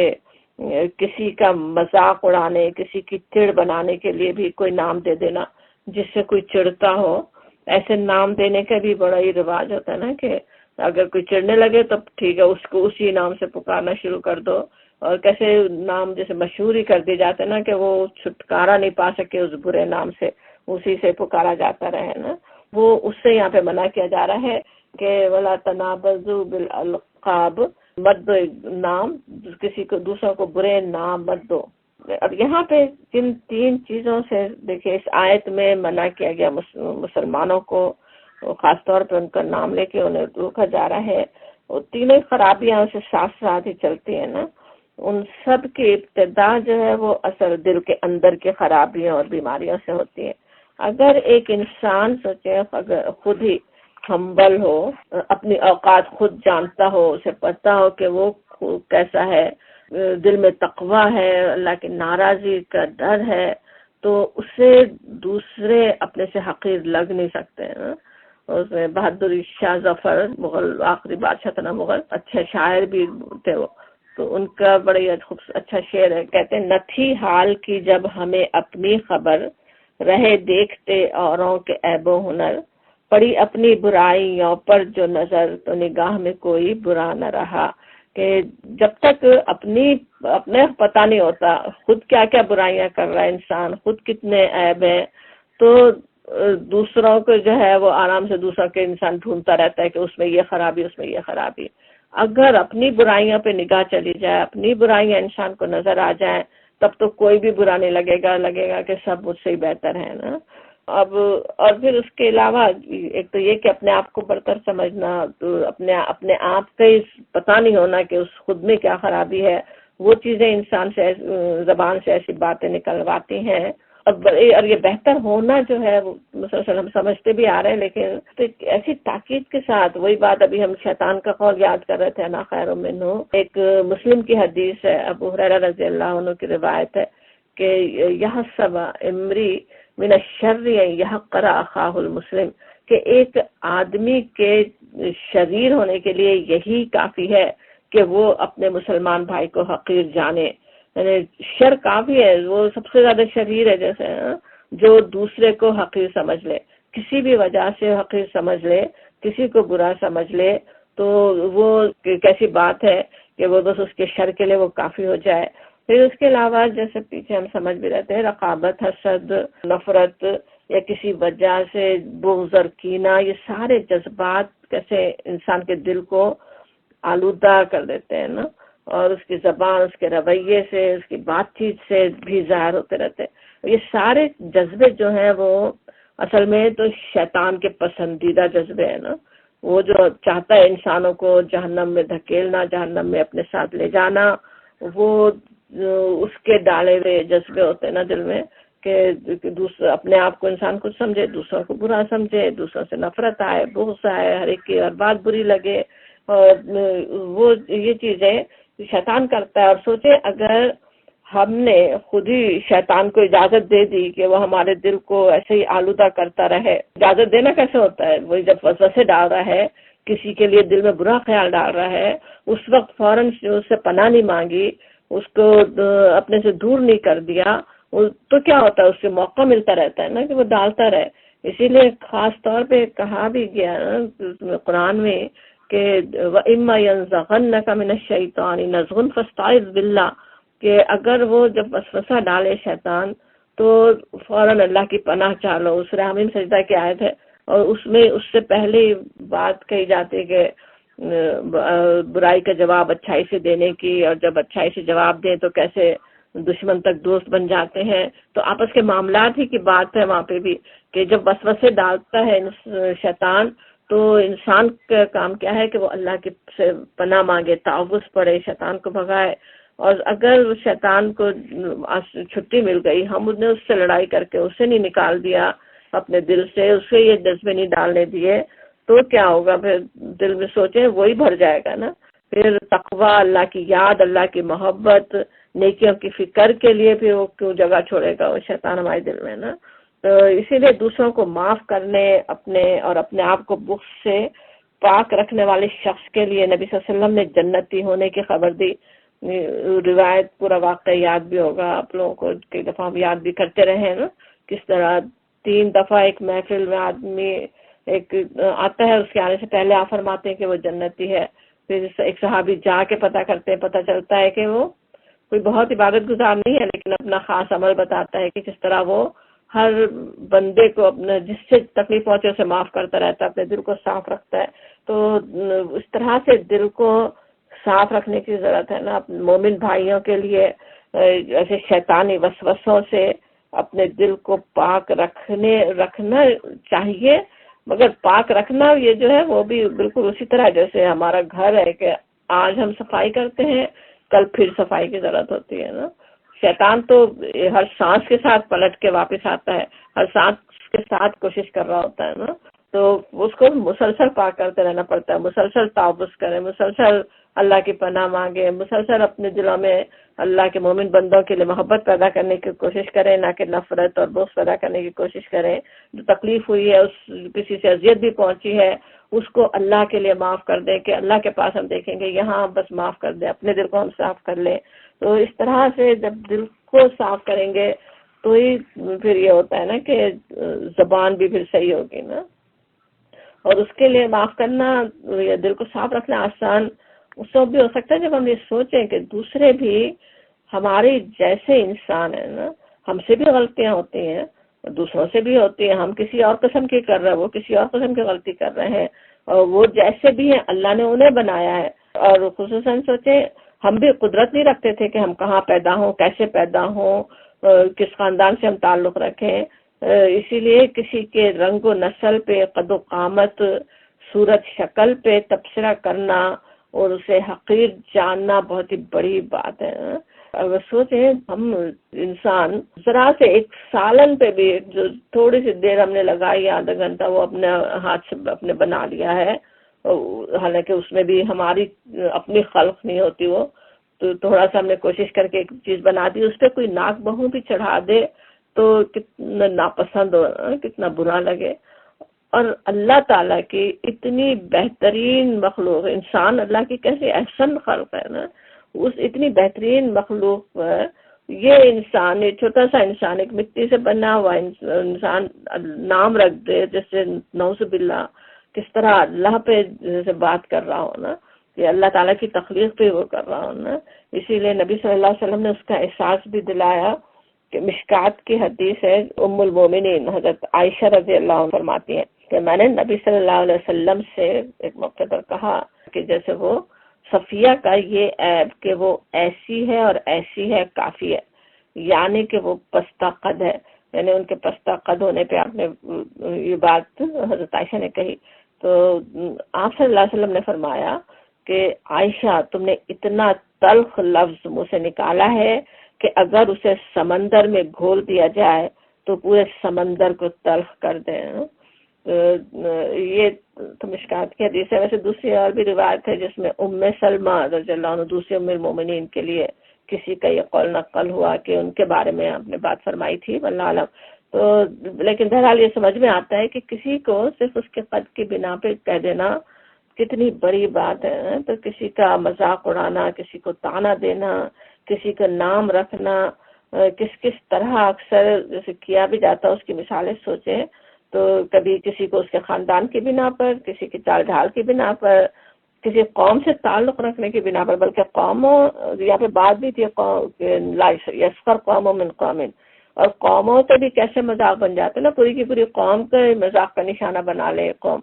کسی کا مذاق اڑانے، کسی کی چڑ بنانے کے لیے بھی کوئی نام دے دینا جس سے کوئی چڑھتا ہو، ایسے نام دینے کا بھی بڑا ہی رواج ہوتا ہے نا کہ اگر کوئی چڑھنے لگے تو ٹھیک ہے اس کو اسی نام سے پکارنا شروع کر دو، اور کیسے نام جیسے مشہور ہی کر دیے جاتے ہیں نا کہ وہ چھٹکارا نہیں پا سکے اس برے نام سے، اسی سے پکارا جاتا رہے نا۔ وہ اس سے یہاں پہ منع کیا جا رہا ہے کہ ولا تنابزوا بالالقاب، مت دو نام، کسی کو دوسروں کو برے نام مت دو۔ اب یہاں پہ جن تین چیزوں سے دیکھیں اس آیت میں منع کیا گیا مسلمانوں کو، خاص طور پہ ان کا نام لے کے انہیں روکا جا رہا ہے، وہ تینوں خرابیاں اسے ساتھ ساتھ ہی چلتی ہیں نا۔ ان سب کی ابتدا جو ہے وہ اثر دل کے اندر کی خرابیوں اور بیماریوں سے ہوتی ہے۔ اگر ایک انسان سوچے اگر خود ہی ہمبل ہو، اپنی اوقات خود جانتا ہو، اسے پتہ ہو کہ وہ کیسا ہے، دل میں تقویٰ ہے، اللہ کی ناراضی کا ڈر ہے، تو اسے دوسرے اپنے سے حقیر لگ نہیں سکتے ہیں۔ اس میں بہادر شاہ ظفر، مغل آخری بادشاہ تھا نا مغل، اچھے شاعر بھی تھے وہ، تو ان کا بڑا اچھا شعر ہے، کہتے ہیں نہ تھی حال کی جب ہمیں اپنی خبر، رہے دیکھتے اوروں کے عیب و ہنر، پڑی اپنی برائیوں پر جو نظر، تو نگاہ میں کوئی برا نہ رہا۔ کہ جب تک اپنے پتہ نہیں ہوتا خود کیا کیا برائیاں کر رہا ہے انسان، خود کتنے عیب ہیں، تو دوسروں کو جو ہے وہ آرام سے دوسروں کے انسان ڈھونڈتا رہتا ہے کہ اس میں یہ خرابی، اس میں یہ خرابی۔ اگر اپنی برائیوں پہ نگاہ چلی جائے، اپنی برائیاں انسان کو نظر آ جائیں، تب تو کوئی بھی برا نہیں لگے گا کہ سب مجھ سے ہی بہتر ہے نا۔ اب اور پھر اس کے علاوہ ایک تو یہ کہ اپنے آپ کو برتر سمجھنا، تو اپنے آپ کا پتہ نہیں ہونا کہ اس خود میں کیا خرابی ہے، وہ چیزیں انسان سے زبان سے ایسی باتیں نکلواتی ہیں۔ اور یہ بہتر ہونا جو ہے مسلسل ہم سمجھتے بھی آ رہے ہیں، لیکن ایسی تاکید کے ساتھ، وہی بات ابھی ہم شیطان کا قول یاد کر رہے تھے نا خیر منہ، ایک مسلم کی حدیث ہے، ابو ہریرہ رضی اللہ عنہ کی روایت ہے کہ یحسب امری من الشر یحقر اخاہ المسلم، کہ ایک آدمی کے شریر ہونے کے لیے یہی کافی ہے کہ وہ اپنے مسلمان بھائی کو حقیر جانے۔ یعنی شر کافی ہے، وہ سب سے زیادہ شریر ہے، جیسے جو دوسرے کو حقیر سمجھ لے، کسی بھی وجہ سے حقیر سمجھ لے، کسی کو برا سمجھ لے، تو وہ کیسی بات ہے کہ وہ بس اس کے شر کے لیے وہ کافی ہو جائے۔ پھر اس کے علاوہ جیسے پیچھے ہم سمجھ بھی رہتے ہیں، رقابت، حسد، نفرت، یا کسی وجہ سے بغض اور کینہ، یہ سارے جذبات کیسے انسان کے دل کو آلودہ کر دیتے ہیں نا، اور اس کی زبان، اس کے رویے سے، اس کی بات چیت سے بھی ظاہر ہوتے رہتے ہیں۔ یہ سارے جذبے جو ہیں وہ اصل میں تو شیطان کے پسندیدہ جذبے ہیں نا، وہ جو چاہتا ہے انسانوں کو جہنم میں دھکیلنا، جہنم میں اپنے ساتھ لے جانا، وہ اس کے ڈالے ہوئے جذبے ہوتے ہیں نا دل میں، کہ اپنے آپ کو انسان کچھ سمجھے، دوسروں کو برا سمجھے، دوسروں سے نفرت آئے، بغض آئے، ہر ایک کی ہر بات بری لگے، اور وہ یہ چیزیں شیطان کرتا ہے۔ اور سوچے اگر ہم نے خود ہی شیطان کو اجازت دے دی کہ وہ ہمارے دل کو ایسے ہی آلودہ کرتا رہے، اجازت دینا کیسے ہوتا ہے؟ وہی جب وسوسے ڈال رہا ہے، کسی کے لیے دل میں برا خیال ڈال رہا ہے، اس وقت فوراً اس سے پناہ نہیں مانگی، اس کو اپنے سے دور نہیں کر دیا، تو کیا ہوتا ہے؟ اس سے موقع ملتا رہتا ہے نا کہ وہ ڈالتا رہے۔ اسی لیے خاص طور پہ کہا بھی گیا قرآن میں کہ وَإِمَّا يَنزَغَنَّكَ مِنَ الشَّيْطَانِ نَزْغٌ فَاسْتَعِذْ بِاللَّهِ، کہ اگر وہ جب وسوسہ ڈالے شیطان تو فوراً اللہ کی پناہ چالو. اس سورہ حمیم سجدہ کی آیت ہے، اور اس میں اس سے پہلے بات کہی جاتی ہے کہ برائی کا جواب اچھائی سے دینے کی، اور جب اچھائی سے جواب دیں تو کیسے دشمن تک دوست بن جاتے ہیں. تو آپس کے معاملات ہی کی بات ہے وہاں پہ بھی، کہ جب وسوسے ڈالتا ہے شیطان تو انسان کا کام کیا ہے کہ وہ اللہ کی سے پناہ مانگے، تعوذ پڑھے، شیطان کو بھگائے. اور اگر شیطان کو چھٹی مل گئی، ہم نے اس سے لڑائی کر کے اسے نہیں نکال دیا اپنے دل سے، اسے یہ جذبے نہیں ڈالنے دیے، تو کیا ہوگا؟ پھر دل میں سوچیں وہی بھر جائے گا نا. پھر تقویٰ، اللہ کی یاد، اللہ کی محبت، نیکیوں کی فکر کے لیے پھر وہ کیوں جگہ چھوڑے گا وہ شیطان ہمارے دل میں نا. تو اسی لیے دوسروں کو معاف کرنے، اپنے اور اپنے آپ کو بغض سے پاک رکھنے والے شخص کے لیے نبی صلی اللہ علیہ وسلم نے جنتی ہونے کی خبر دی. روایت پورا واقعہ یاد بھی ہوگا آپ لوگوں کو، کئی دفعہ ہم یاد بھی کرتے رہے نا، کس طرح 3 دفعہ ایک محفل میں آدمی ایک آتا ہے، اس کے آنے سے پہلے آپ فرماتے ہیں کہ وہ جنتی ہے. پھر ایک صحابی جا کے پتہ کرتے ہیں، پتہ چلتا ہے کہ وہ کوئی بہت عبادت گزار نہیں ہے، لیکن اپنا خاص عمل بتاتا ہے کہ کس طرح وہ ہر بندے کو اپنا جس سے تکلیف پہنچے اسے معاف کرتا رہتا ہے، اپنے دل کو صاف رکھتا ہے. تو اس طرح سے دل کو صاف رکھنے کی ضرورت ہے نا مومن بھائیوں کے لیے. ایسے شیطانی وسوسوں سے اپنے دل کو پاک رکھنا چاہیے، مگر پاک رکھنا یہ جو ہے وہ بھی بالکل اسی طرح جیسے ہمارا گھر ہے کہ آج ہم صفائی کرتے ہیں، کل پھر صفائی کی ضرورت ہوتی ہے نا. شیطان تو ہر سانس کے ساتھ پلٹ کے واپس آتا ہے، ہر سانس کے ساتھ کوشش کر رہا ہوتا ہے نا. تو اس کو مسلسل پاک کرتے رہنا پڑتا ہے، مسلسل تعوذ کرے، مسلسل اللہ کی پناہ مانگے، مسلسل اپنے دلوں میں اللہ کے مومن بندوں کے لیے محبت پیدا کرنے کی کوشش کریں، نہ کہ نفرت اور بغض پیدا کرنے کی کوشش کریں. جو تکلیف ہوئی ہے، کسی سے اذیت بھی پہنچی ہے، اس کو اللہ کے لیے معاف کر دیں کہ اللہ کے پاس ہم دیکھیں گے، یہاں بس معاف کر دیں، اپنے دل کو ہم صاف کر لیں. تو اس طرح سے جب دل کو صاف کریں گے تو ہی پھر یہ ہوتا ہے نا کہ زبان بھی پھر صحیح ہوگی نا. اور اس کے لیے معاف کرنا یا دل کو صاف رکھنا آسان اس وقت بھی ہو سکتا ہے جب ہم یہ سوچیں کہ دوسرے بھی ہمارے جیسے انسان ہیں نا، ہم سے بھی غلطیاں ہوتی ہیں، دوسروں سے بھی ہوتی ہیں، ہم کسی اور قسم کی کر رہے ہیں، وہ کسی اور قسم کی غلطی کر رہے ہیں، اور وہ جیسے بھی ہیں اللہ نے انہیں بنایا ہے. اور خصوصاً سوچیں ہم بھی قدرت نہیں رکھتے تھے کہ ہم کہاں پیدا ہوں، کیسے پیدا ہوں، کس خاندان سے ہم تعلق رکھیں. اسی لیے کسی کے رنگ و نسل پہ، قد و قامت، صورت شکل پہ تبصرہ کرنا اور اسے حقیر جاننا بہت ہی بڑی بات ہے. اگر سوچیں ہم انسان ذرا سے ایک سالن پہ بھی جو تھوڑی سی دیر ہم نے لگائی، آدھا گھنٹہ، وہ اپنے ہاتھ سے اپنے بنا لیا ہے، حالانکہ اس میں بھی ہماری اپنی خلق نہیں ہوتی، وہ تو تھوڑا سا ہم نے کوشش کر کے ایک چیز بنا دی، اس پہ کوئی ناک بہو بھی چڑھا دے تو کتنا ناپسند ہو، کتنا برا لگے. اور اللہ تعالیٰ کی اتنی بہترین مخلوق، انسان اللہ کی کیسے احسن خلق ہے نا، اس اتنی بہترین مخلوق پر یہ انسان، یہ چھوٹا سا انسان، ایک مٹی سے بنا ہوا انسان نام رکھ دے، جیسے نعوذ باللہ کس طرح اللہ پہ جیسے بات کر رہا ہو نا، کہ اللہ تعالیٰ کی تخلیق پہ وہ کر رہا ہو نا. اسی لیے نبی صلی اللہ علیہ وسلم نے اس کا احساس بھی دلایا کہ مشکات کی حدیث ہے، ام المومنین حضرت عائشہ رضی اللہ عنہ فرماتی ہیں کہ میں نے نبی صلی اللہ علیہ وسلم سے ایک موقع پر کہا کہ جیسے وہ صفیہ کا یہ عیب کہ وہ ایسی ہے اور ایسی ہے کافی ہے، یعنی کہ وہ پستہ قد ہے، یعنی ان کے پستہ قد ہونے پہ آپ نے یہ بات حضرت عائشہ نے کہی. تو آپ صلی اللہ علیہ وسلم نے فرمایا کہ عائشہ تم نے اتنا تلخ لفظ منہ سے نکالا ہے کہ اگر اسے سمندر میں گھول دیا جائے تو پورے سمندر کو تلخ کر دیں. یہ تو مشکات کی حدیث ہے. ویسے دوسری اور بھی روایت ہے جس میں ام سلمہ رضی اللہ عنہ دوسری ام المومنین کے لیے کسی کا یہ قول نقل ہوا کہ ان کے بارے میں آپ نے بات فرمائی تھی، واللہ اعلم. تو لیکن بہرحال یہ سمجھ میں آتا ہے کہ کسی کو صرف اس کے قد کی بنا پہ کہہ دینا کتنی بڑی بات ہے. تو کسی کا مذاق اڑانا، کسی کو طعنہ دینا، کسی کا نام رکھنا کس طرح اکثر جیسے کیا بھی جاتا ہے، اس کی مثالیں سوچیں تو کبھی کسی کو اس کے خاندان کی بنا پر، کسی کی چال ڈھال کی بنا پر، کسی قوم سے تعلق رکھنے کی بنا پر، بلکہ قوموں یہاں پہ بات بھی تھی لا یسخر قوم من قوم، اور قوموں سے بھی کیسے مذاق بن جاتے ہیں نا، پوری کی پوری قوم کا مذاق کا نشانہ بنا لے قوم،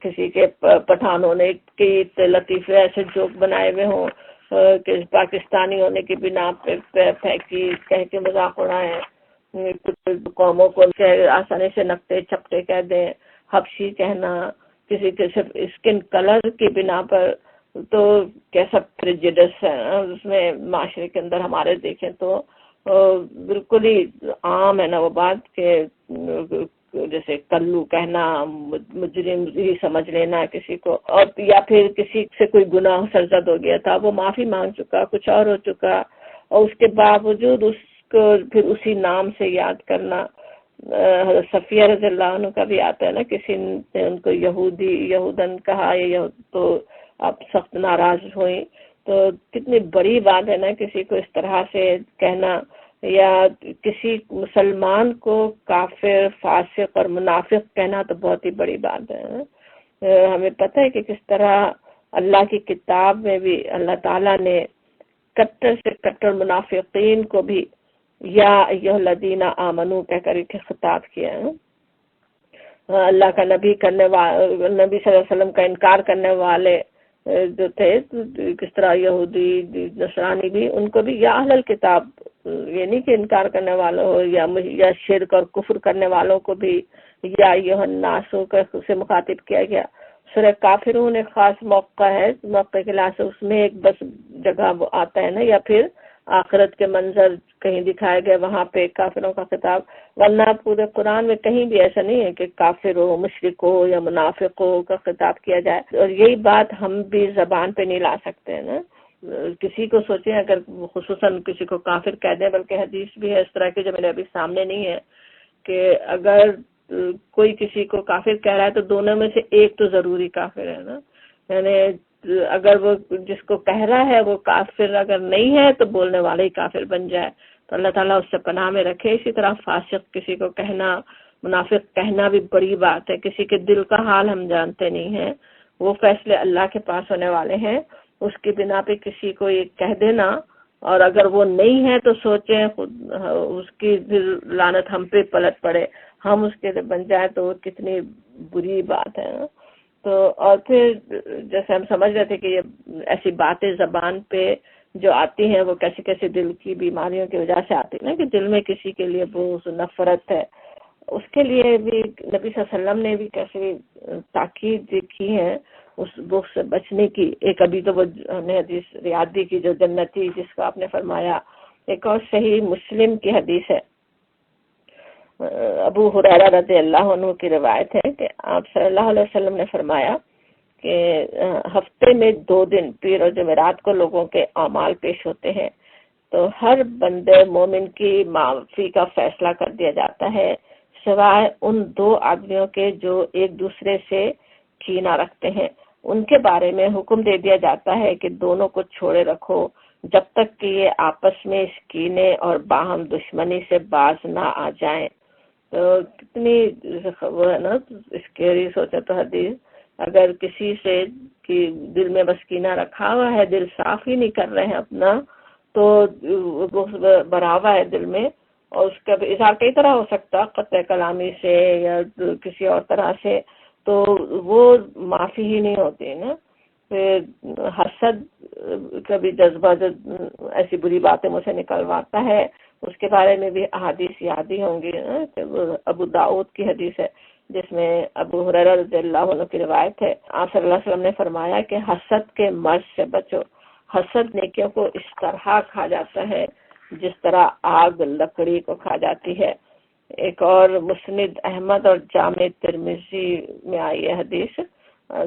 کسی کے پٹھان ہونے کی لطیفے ایسے جوک بنائے ہوئے ہوں کہ پاکستانی ہونے کی بنا پہ پھینکی کہہ کے مذاق اڑائیں، قوموں کو آسانی سے نکتے چپٹے کہہ دیں، حبشی کہنا، کسی کے صرف اسکن کلر کی بنا پر، تو کیسا پریجڈس ہے اس میں معاشرے کے اندر ہمارے دیکھیں تو بالکل ہی عام ہے نا وہ بات کہ جیسے کلو کہنا، مجرم ہی سمجھ لینا کسی کو، اور یا پھر کسی سے کوئی گناہ سرزد ہو گیا تھا، وہ معافی مانگ چکا، کچھ اور ہو چکا، اور اس کے باوجود اس کو پھر اسی نام سے یاد کرنا۔ حضرت صفیہ رضی اللہ عنہ کا بھی آتا ہے نا، کسی نے ان کو یہودن کہا تو آپ سخت ناراض ہوئیں، تو کتنی بڑی بات ہے نا کسی کو اس طرح سے کہنا، یا کسی مسلمان کو کافر، فاسق اور منافق کہنا تو بہت ہی بڑی بات ہے۔ ہمیں پتہ ہے کہ کس طرح اللہ کی کتاب میں بھی اللہ تعالیٰ نے کٹر سے کٹر منافقین کو بھی یا ایھا الذین آمنو کہہ کر کے خطاب کیا ہے۔ اللہ کا نبی صلی اللہ علیہ وسلم کا انکار کرنے والے جو تھے، کس طرح یہودی نصرانی بھی، ان کو بھی یا اہل الکتاب، یہ نہیں کہ انکار کرنے والوں ہو یا شرک اور کفر کرنے والوں کو بھی یا ایھا الناس سے مخاطب کیا گیا۔ سورہ کافرون ایک خاص موقع ہے، موقع کے لحاظ سے اس میں ایک بس جگہ آتا ہے نا، یا پھر آخرت کے منظر کہیں دکھایا گیا وہاں پہ کافروں کا خطاب، ورنہ پورے قرآن میں کہیں بھی ایسا نہیں ہے کہ کافر ہو، مشرک ہو یا منافق ہو کا خطاب کیا جائے۔ اور یہی بات ہم بھی زبان پہ نہیں لا سکتے ہیں نا، کسی کو سوچیں اگر خصوصاً کسی کو کافر کہہ دیں، بلکہ حدیث بھی ہے اس طرح کی جو میرے ابھی سامنے نہیں ہے، کہ اگر کوئی کسی کو کافر کہہ رہا ہے تو دونوں میں سے ایک تو ضروری کافر ہے نا، یعنی اگر وہ جس کو کہہ رہا ہے وہ کافر اگر نہیں ہے تو بولنے والا ہی کافر بن جائے، تو اللہ تعالیٰ اس سے پناہ میں رکھے۔ اسی طرح فاسق کسی کو کہنا، منافق کہنا بھی بڑی بات ہے، کسی کے دل کا حال ہم جانتے نہیں ہیں، وہ فیصلے اللہ کے پاس ہونے والے ہیں، اس کی بنا پہ کسی کو یہ کہہ دینا، اور اگر وہ نہیں ہے تو سوچیں خود اس کی لعنت ہم پہ پلٹ پڑے، ہم اس کے بن جائے تو وہ کتنی بری بات ہے۔ تو اور پھر جیسے ہم سمجھ رہے تھے کہ یہ ایسی باتیں زبان پہ جو آتی ہیں وہ کیسی کیسی دل کی بیماریوں کی وجہ سے آتی ہیں، کہ دل میں کسی کے لیے بغض، نفرت ہے، اس کے لیے بھی نبی صلی اللہ علیہ وسلم نے بھی کیسی تاکید کی ہے اس بغض سے بچنے کی۔ ایک ابھی تو وہ ہم نے حدیث ریاض دی کی جو جنتی جس کا آپ نے فرمایا، ایک اور صحیح مسلم کی حدیث ہے، ابو ہریرہ رضی اللہ عنہ کی روایت ہے کہ آپ صلی اللہ علیہ وسلم نے فرمایا کہ ہفتے میں 2 دن پیر اور جمعرات کو لوگوں کے اعمال پیش ہوتے ہیں، تو ہر بندے مومن کی معافی کا فیصلہ کر دیا جاتا ہے، سوائے ان 2 آدمیوں کے جو ایک دوسرے سے کینہ رکھتے ہیں۔ ان کے بارے میں حکم دے دیا جاتا ہے کہ دونوں کو چھوڑے رکھو جب تک کہ یہ آپس میں اس کینے اور باہم دشمنی سے باز نہ آ جائیں۔ تو کتنی وہ ہے نا اسکیری سوچے تو حدیث، اگر کسی سے کہ دل میں بس کینہ رکھا ہوا ہے، دل صاف ہی نہیں کر رہے ہیں اپنا، تو وہ بھرا ہوا ہے دل میں، اور اس کا اظہار کئی طرح ہو سکتا، قطع کلامی سے یا کسی اور طرح سے، تو وہ معافی ہی نہیں ہوتی نا۔ پھر حسد کا بھی جذبہ جو ایسی بری باتیں مجھ سے نکلواتا ہے، اس کے بارے میں بھی احادیث یاد ہی ہوں گی، ابو داؤد کی حدیث ہے جس میں ابو ہریرہ رضی اللہ عنہ کی روایت ہے، آپ صلی اللہ علیہ وسلم نے فرمایا کہ حسد کے مرض سے بچو، حسد نیکیوں کو اس طرح کھا جاتا ہے جس طرح آگ لکڑی کو کھا جاتی ہے۔ ایک اور مسند احمد اور جامع ترمذی میں آئی ہے حدیث،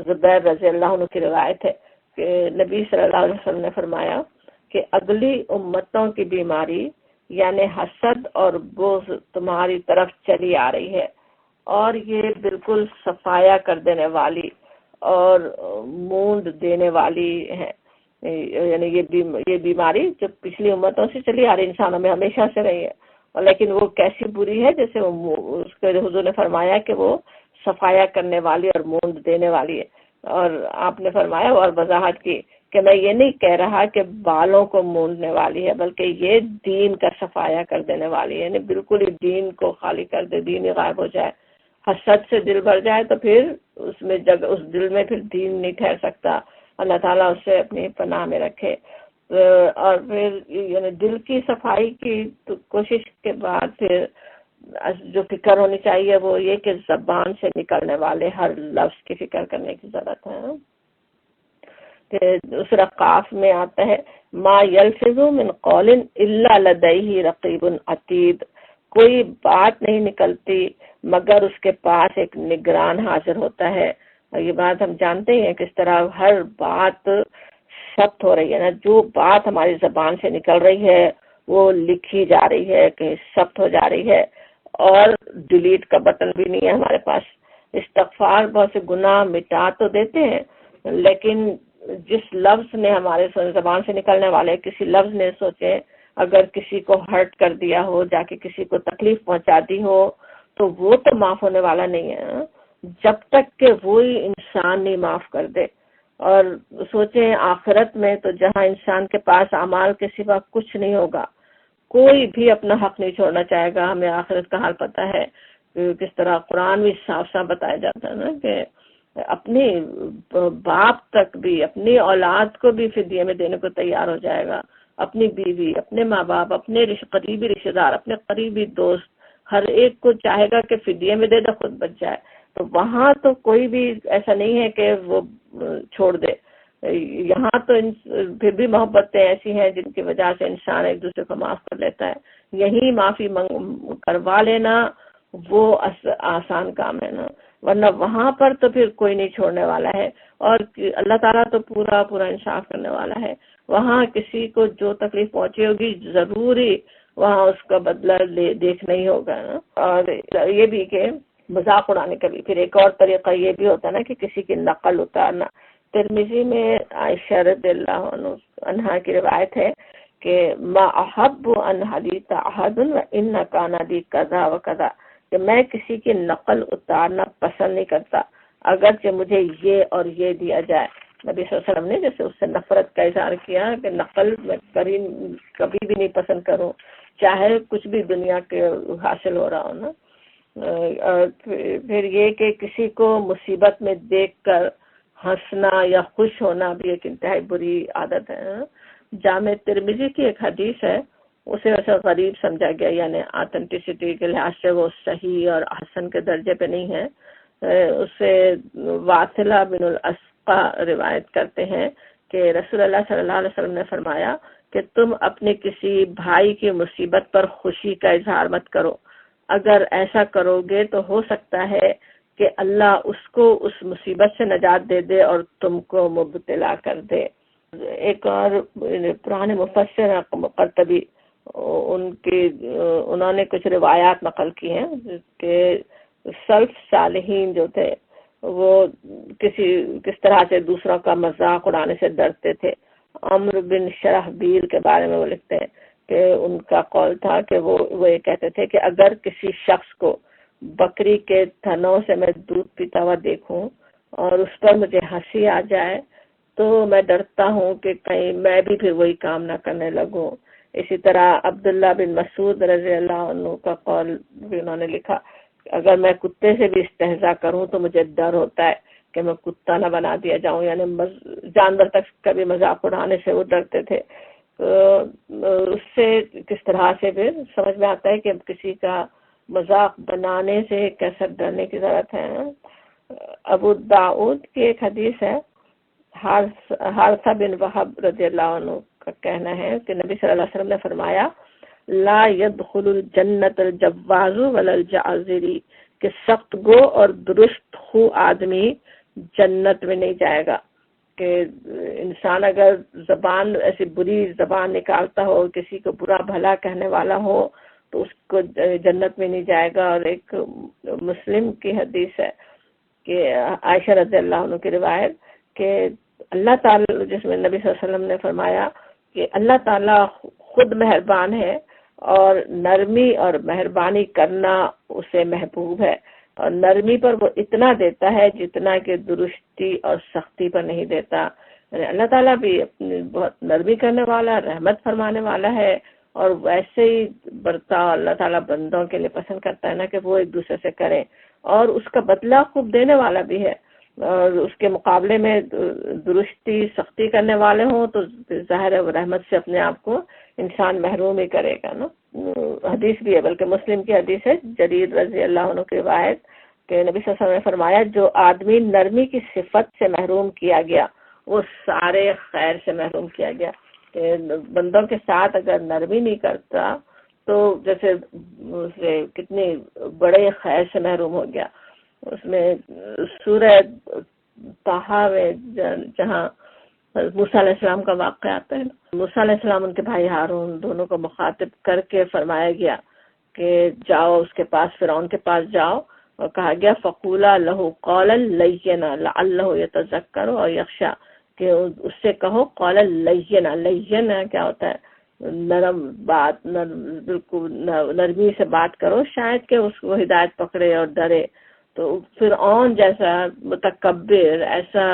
زبیر رضی اللہ عنہ کی روایت ہے کہ نبی صلی اللہ علیہ وسلم نے فرمایا کہ اگلی امتوں کی بیماری یعنی حسد اور بغض تمہاری طرف چلی آ رہی ہے، اور یہ بالکل صفایا کر دینے والی اور مونڈ دینے والی ہے، یعنی یہ بیماری جو پچھلی امتوں سے چلی آ رہی، انسانوں میں ہمیشہ سے رہی ہے، لیکن وہ کیسی بری ہے، جیسے اس کے حضور نے فرمایا کہ وہ صفایا کرنے والی اور مونڈ دینے والی ہے، اور آپ نے فرمایا اور وضاحت کی کہ میں یہ نہیں کہہ رہا کہ بالوں کو مونڈنے والی ہے، بلکہ یہ دین کا صفایا کر دینے والی ہے، یعنی بالکل ہی دین کو خالی کر دے، دین ہی غائب ہو جائے، حسد سے دل بھر جائے تو پھر اس میں جگہ، اس دل میں پھر دین نہیں ٹھہر سکتا۔ اللہ تعالیٰ اسے اپنی پناہ میں رکھے۔ اور پھر یعنی دل کی صفائی کی کوشش کے بعد پھر جو فکر ہونی چاہیے وہ یہ کہ زبان سے نکلنے والے ہر لفظ کی فکر کرنے کی ضرورت ہے۔ کہ دوسرا قاف میں آتا ہے ما یلفظ من قول الا لدیہ رقیب عتید، کوئی بات نہیں نکلتی مگر اس کے پاس ایک نگران حاضر ہوتا ہے۔ اور یہ بات ہم جانتے ہیں کس طرح ہر بات ثبت ہو رہی ہے نا، جو بات ہماری زبان سے نکل رہی ہے وہ لکھی جا رہی ہے، کہیں ثبت ہو جا رہی ہے، اور ڈیلیٹ کا بٹن بھی نہیں ہے ہمارے پاس۔ استغفار بہت سے گناہ مٹا تو دیتے ہیں، لیکن جس لفظ نے ہمارے زبان سے نکلنے والے کسی لفظ نے سوچے اگر کسی کو ہرٹ کر دیا ہو، جا کے کسی کو تکلیف پہنچا دی ہو، تو وہ تو معاف ہونے والا نہیں ہے جب تک کہ وہی انسان نہیں معاف کر دے۔ اور سوچیں آخرت میں تو جہاں انسان کے پاس اعمال کے سوا کچھ نہیں ہوگا، کوئی بھی اپنا حق نہیں چھوڑنا چاہے گا۔ ہمیں آخرت کا حال پتہ ہے، کس طرح قرآن بھی صاف صاف بتایا جاتا ہے نا کہ اپنے باپ تک بھی، اپنی اولاد کو بھی فدیے میں دینے کو تیار ہو جائے گا، اپنی بیوی، اپنے ماں باپ، اپنے قریبی رشتے دار، اپنے قریبی دوست، ہر ایک کو چاہے گا کہ فدیے میں دے دے خود بچ جائے۔ تو وہاں تو کوئی بھی ایسا نہیں ہے کہ وہ چھوڑ دے۔ یہاں تو پھر بھی محبتیں ایسی ہیں جن کی وجہ سے انسان ایک دوسرے کو معاف کر لیتا ہے۔ یہی معافی کروا لینا وہ آسان کام ہے نا، ورنہ وہاں پر تو پھر کوئی نہیں چھوڑنے والا ہے، اور اللہ تعالیٰ تو پورا پورا انصاف کرنے والا ہے۔ وہاں کسی کو جو تکلیف پہنچی ہوگی ضروری وہاں اس کا بدلہ دیکھنا ہی ہوگا نا۔ اور یہ بھی کہ مذاق اڑانے کا بھی پھر ایک اور طریقہ یہ بھی ہوتا ہے نا کہ کسی کی نقل اتارنا۔ ترمذی میں عائشہ رضی اللہ عنہا کی روایت ہے کہ ما احب ان حدیث احد وان کان دی کذا وکذا، کہ میں کسی کی نقل اتارنا پسند نہیں کرتا اگرچہ مجھے یہ اور یہ دیا جائے۔ نبی صلی اللہ علیہ وسلم نے جیسے اس سے نفرت کا اظہار کیا کہ نقل میں کبھی بھی نہیں پسند کروں، چاہے کچھ بھی دنیا کے حاصل ہو رہا ہو نا۔ پھر یہ کہ کسی کو مصیبت میں دیکھ کر ہنسنا یا خوش ہونا بھی ایک انتہائی بری عادت ہے۔ جامع ترمذی کی ایک حدیث ہے، اسے ویسے غریب سمجھا گیا، یعنی آتھینٹسٹی کے لحاظ سے وہ صحیح اور حسن کے درجے پہ نہیں ہے۔ اسے واصلہ بن الاسقا روایت کرتے ہیں کہ رسول اللہ صلی اللہ علیہ وسلم نے فرمایا کہ تم اپنے کسی بھائی کی مصیبت پر خوشی کا اظہار مت کرو، اگر ایسا کرو گے تو ہو سکتا ہے کہ اللہ اس کو اس مصیبت سے نجات دے دے اور تم کو مبتلا کر دے۔ ایک اور پرانے مفسر قرطبی انہوں نے کچھ روایات نقل کی ہیں کہ سلف صالحین جو تھے وہ کس طرح سے دوسروں کا مذاق اڑانے سے ڈرتے تھے۔ عمرو بن شرحبیل کے بارے میں وہ لکھتے ہیں کہ ان کا قول تھا کہ وہ یہ کہتے تھے کہ اگر کسی شخص کو بکری کے تھنوں سے میں دودھ پیتا ہوا دیکھوں اور اس پر مجھے ہنسی آ جائے تو میں ڈرتا ہوں کہ کہیں میں بھی پھر وہی کام نہ کرنے لگوں۔ اسی طرح عبداللہ بن مسعود رضی اللہ عنہ کا قول بھی انہوں نے لکھا، اگر میں کتے سے بھی استہزاء کروں تو مجھے ڈر ہوتا ہے کہ میں کتا نہ بنا دیا جاؤں، یعنی جانور تک کبھی مذاق اڑانے سے وہ ڈرتے تھے۔ اس سے کس طرح سے پھر سمجھ میں آتا ہے کہ کسی کا مذاق بنانے سے کیسا ڈرنے کی ضرورت ہے۔ ابو داؤد کی ایک حدیث ہے، حارثہ بن وہب رضی اللہ عنہ کا کہنا ہے کہ نبی صلی اللہ علیہ وسلم نے فرمایا لا يدخل الجنت الجواز ولا الجازری، کہ سخت گو اور درست خو آدمی جنت میں نہیں جائے گا۔ کہ انسان اگر زبان ایسی بری زبان نکالتا ہو، کسی کو برا بھلا کہنے والا ہو تو اس کو جنت میں نہیں جائے گا۔ اور ایک مسلم کی حدیث ہے کہ عائشہ رضی اللہ عنہ کی روایت کہ اللہ تعالی، جس میں نبی صلی اللہ علیہ وسلم نے فرمایا کہ اللہ تعالیٰ خود مہربان ہے اور نرمی اور مہربانی کرنا اسے محبوب ہے، اور نرمی پر وہ اتنا دیتا ہے جتنا کہ درستی اور سختی پر نہیں دیتا۔ یعنی اللہ تعالیٰ بھی اپنی بہت نرمی کرنے والا، رحمت فرمانے والا ہے، اور ویسے ہی برتاؤ اللہ تعالیٰ بندوں کے لیے پسند کرتا ہے نا کہ وہ ایک دوسرے سے کریں، اور اس کا بدلہ خوب دینے والا بھی ہے۔ اور اس کے مقابلے میں درستی سختی کرنے والے ہوں تو ظاہر ہے رحمت سے اپنے آپ کو انسان محروم ہی کرے گا نا۔ حدیث بھی ہے، بلکہ مسلم کی حدیث ہے، جریر رضی اللہ عنہ کی روایت، کہ نبی صلی اللہ علیہ وسلم نے فرمایا جو آدمی نرمی کی صفت سے محروم کیا گیا وہ سارے خیر سے محروم کیا گیا۔ کہ بندوں کے ساتھ اگر نرمی نہیں کرتا تو جیسے اسے کتنی بڑے خیر سے محروم ہو گیا۔ اس میں سورہ طٰہٰ میں جہاں موسیٰ علیہ السلام کا واقعہ آتا ہے، موسیٰ علیہ السلام ان کے بھائی ہارون دونوں کو مخاطب کر کے فرمایا گیا کہ جاؤ اس کے پاس، فرعون کے پاس جاؤ، اور کہا گیا فَقُولَا لَهُ قَوْلًا لَيِّنًا لَعَلَّهُ يَتَذَكَّرُ أَوْ يَخْشَىٰ، کہ اس سے کہو قَوْلًا لَيِّنًا، لَيِّن کیا ہوتا ہے؟ نرم بات، بالکل نرمی سے بات کرو، شاید کہ اس کو ہدایت پکڑے اور ڈرے۔ تو فرعون جیسا متکبر، ایسا